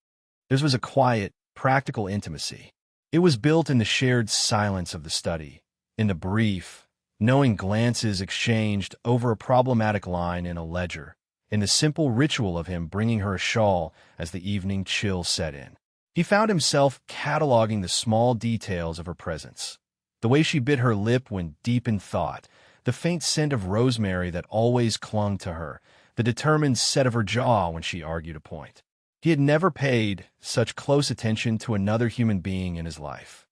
This was a quiet, practical intimacy. It was built in the shared silence of the study, in the brief, knowing glances exchanged over a problematic line in a ledger, in the simple ritual of him bringing her a shawl as the evening chill set in. He found himself cataloging the small details of her presence, the way she bit her lip when deep in thought, the faint scent of rosemary that always clung to her, the determined set of her jaw when she argued a point. He had never paid such close attention to another human being in his life.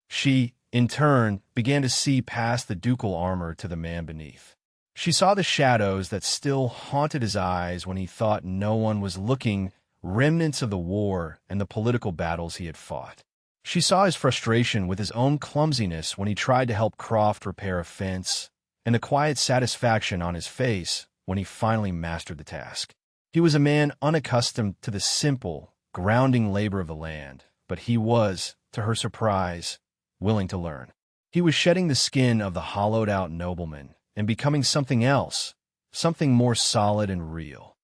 She, in turn, began to see past the ducal armor to the man beneath. She saw the shadows that still haunted his eyes when he thought no one was looking, remnants of the war and the political battles he had fought. She saw his frustration with his own clumsiness when he tried to help Croft repair a fence, and the quiet satisfaction on his face when he finally mastered the task. He was a man unaccustomed to the simple, grounding labor of the land, but he was, to her surprise, willing to learn. He was shedding the skin of the hollowed-out nobleman and becoming something else, something more solid and real.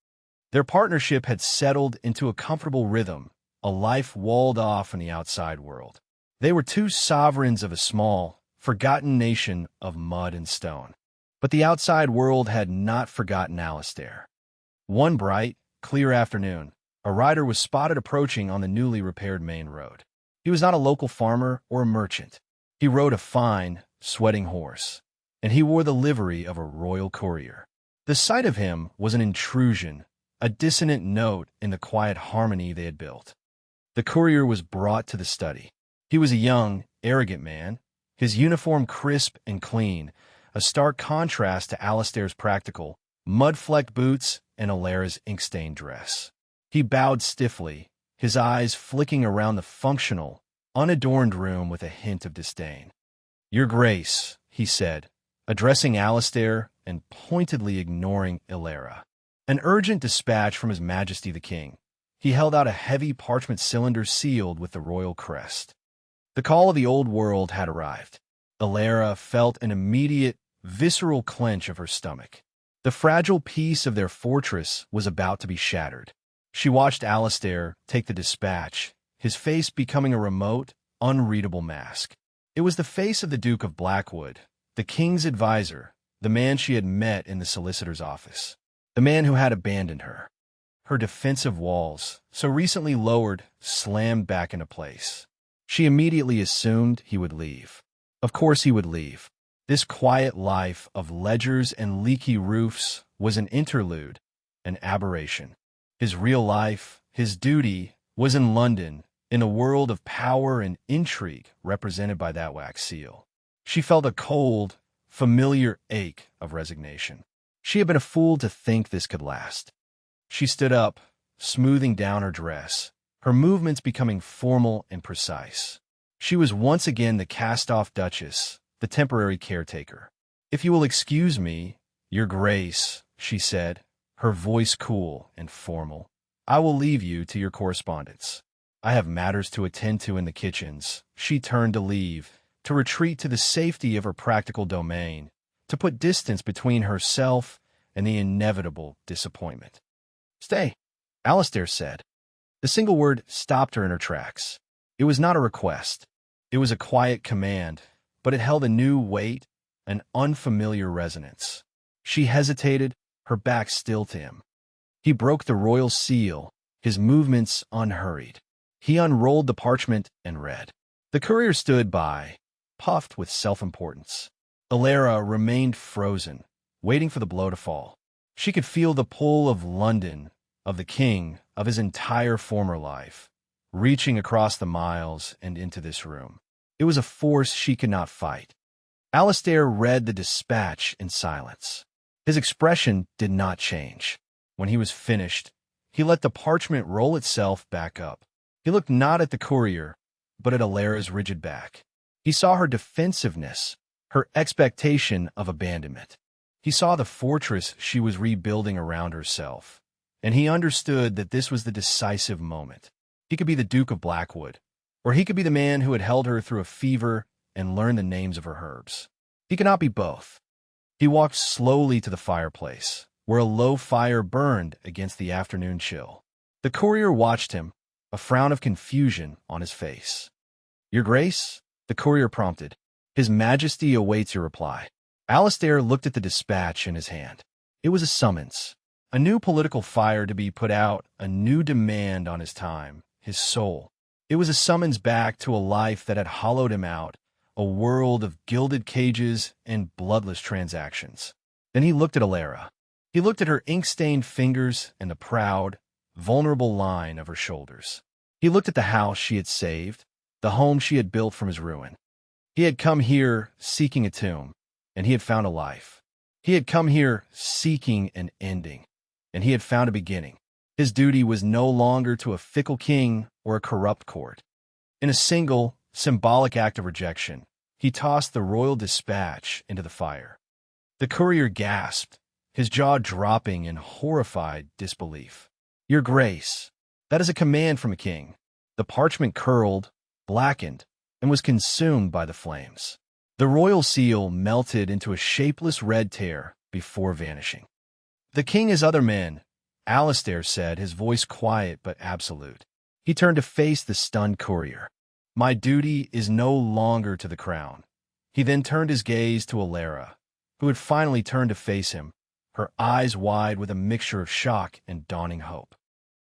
Their partnership had settled into a comfortable rhythm, a life walled off from the outside world. They were two sovereigns of a small, forgotten nation of mud and stone. But the outside world had not forgotten Alistair. One bright, clear afternoon, a rider was spotted approaching on the newly repaired main road. He was not a local farmer or a merchant. He rode a fine, sweating horse, and he wore the livery of a royal courier. The sight of him was an intrusion, a dissonant note in the quiet harmony they had built. The courier was brought to the study. He was a young, arrogant man, his uniform crisp and clean, a stark contrast to Alistair's practical, mud-flecked boots and Alara's ink-stained dress. He bowed stiffly, his eyes flicking around the functional, unadorned room with a hint of disdain. "Your Grace," he said, addressing Alistair and pointedly ignoring Alara. An urgent dispatch from His Majesty the King. He held out a heavy parchment cylinder sealed with the royal crest. The call of the old world had arrived. Alara felt an immediate, visceral clench of her stomach. The fragile peace of their fortress was about to be shattered. She watched Alistair take the dispatch, his face becoming a remote, unreadable mask. It was the face of the Duke of Blackwood, the king's advisor, the man she had met in the solicitor's office, the man who had abandoned her. Her defensive walls, so recently lowered, slammed back into place. She immediately assumed he would leave. Of course he would leave. This quiet life of ledgers and leaky roofs was an interlude, an aberration. His real life, his duty, was in London, in a world of power and intrigue represented by that wax seal. She felt a cold, familiar ache of resignation. She had been a fool to think this could last. She stood up, smoothing down her dress, her movements becoming formal and precise. She was once again the cast-off duchess, the temporary caretaker. "If you will excuse me, Your Grace," she said, her voice cool and formal, "I will leave you to your correspondence. I have matters to attend to in the kitchens." She turned to leave, to retreat to the safety of her practical domain, to put distance between herself and the inevitable disappointment. "Stay," Alistair said. The single word stopped her in her tracks. It was not a request. It was a quiet command, but it held a new weight, an unfamiliar resonance. She hesitated, her back still to him. He broke the royal seal, his movements unhurried. He unrolled the parchment and read. The courier stood by, puffed with self-importance. Alara remained frozen, waiting for the blow to fall. She could feel the pull of London, of the king, of his entire former life, reaching across the miles and into this room. It was a force she could not fight. Alistair read the dispatch in silence. His expression did not change. When he was finished, he let the parchment roll itself back up. He looked not at the courier, but at Alara's rigid back. He saw her defensiveness, her expectation of abandonment. He saw the fortress she was rebuilding around herself, and he understood that this was the decisive moment. He could be the Duke of Blackwood, or he could be the man who had held her through a fever and learned the names of her herbs. He could not be both. He walked slowly to the fireplace, where a low fire burned against the afternoon chill. The courier watched him, a frown of confusion on his face. "Your Grace?" the courier prompted. "His Majesty awaits your reply." Alistair looked at the dispatch in his hand. It was a summons, a new political fire to be put out, a new demand on his time, his soul. It was a summons back to a life that had hollowed him out, a world of gilded cages and bloodless transactions. Then he looked at Alara. He looked at her ink-stained fingers and the proud, vulnerable line of her shoulders. He looked at the house she had saved, the home she had built from his ruin. He had come here seeking a tomb, and he had found a life. He had come here seeking an ending, and he had found a beginning. His duty was no longer to a fickle king or a corrupt court. In a single, symbolic act of rejection, he tossed the royal dispatch into the fire. The courier gasped, his jaw dropping in horrified disbelief. "Your Grace, that is a command from a king." The parchment curled, blackened, and was consumed by the flames. The royal seal melted into a shapeless red tear before vanishing. "The king has other men," Alistair said, his voice quiet but absolute. He turned to face the stunned courier. "My duty is no longer to the crown." He then turned his gaze to Alara, who had finally turned to face him, her eyes wide with a mixture of shock and dawning hope.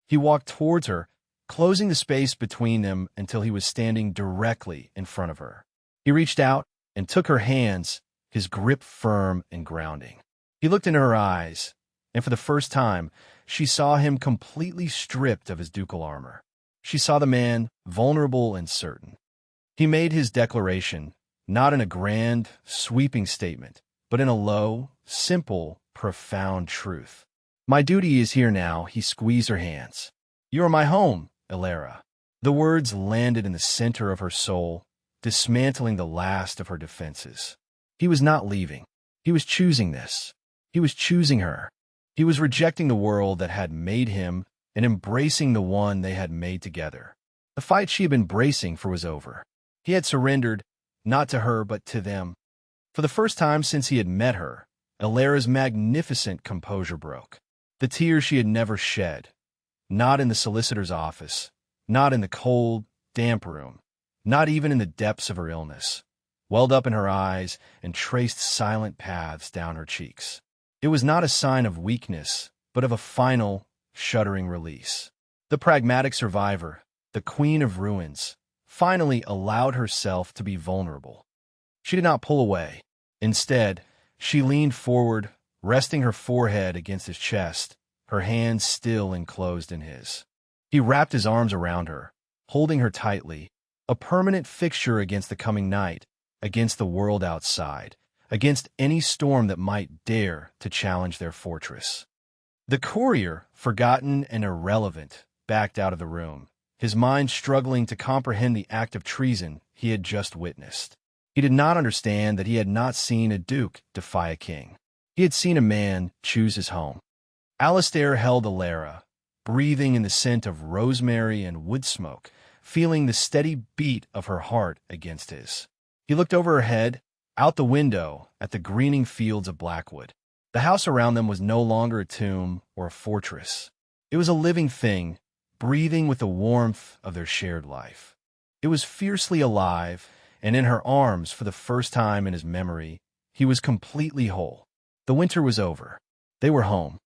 He walked towards her, closing the space between them until he was standing directly in front of her. He reached out and took her hands, his grip firm and grounding. He looked into her eyes, and for the first time, she saw him completely stripped of his ducal armor. She saw the man vulnerable and certain. He made his declaration, not in a grand, sweeping statement, but in a low, simple, profound truth. "My duty is here now," he squeezed her hands. "You are my home, Alara." The words landed in the center of her soul, dismantling the last of her defenses. He was not leaving. He was choosing this. He was choosing her. He was rejecting the world that had made him and embracing the one they had made together. The fight she had been bracing for was over. He had surrendered, not to her but to them. For the first time since he had met her, Alara's magnificent composure broke. The tears she had never shed, not in the solicitor's office, not in the cold, damp room, not even in the depths of her illness, welled up in her eyes and traced silent paths down her cheeks. It was not a sign of weakness, but of a final, shuddering release. The pragmatic survivor, the queen of ruins, finally allowed herself to be vulnerable. She did not pull away. Instead, she leaned forward, resting her forehead against his chest, her hands still enclosed in his. He wrapped his arms around her, holding her tightly, a permanent fixture against the coming night, against the world outside, against any storm that might dare to challenge their fortress. The courier, forgotten and irrelevant, backed out of the room, his mind struggling to comprehend the act of treason he had just witnessed. He did not understand that he had not seen a duke defy a king. He had seen a man choose his home. Alistair held Alara, breathing in the scent of rosemary and wood smoke, feeling the steady beat of her heart against his. He looked over her head, out the window, at the greening fields of Blackwood. The house around them was no longer a tomb or a fortress. It was a living thing, breathing with the warmth of their shared life. It was fiercely alive, and in her arms, for the first time in his memory, he was completely whole. The winter was over. They were home.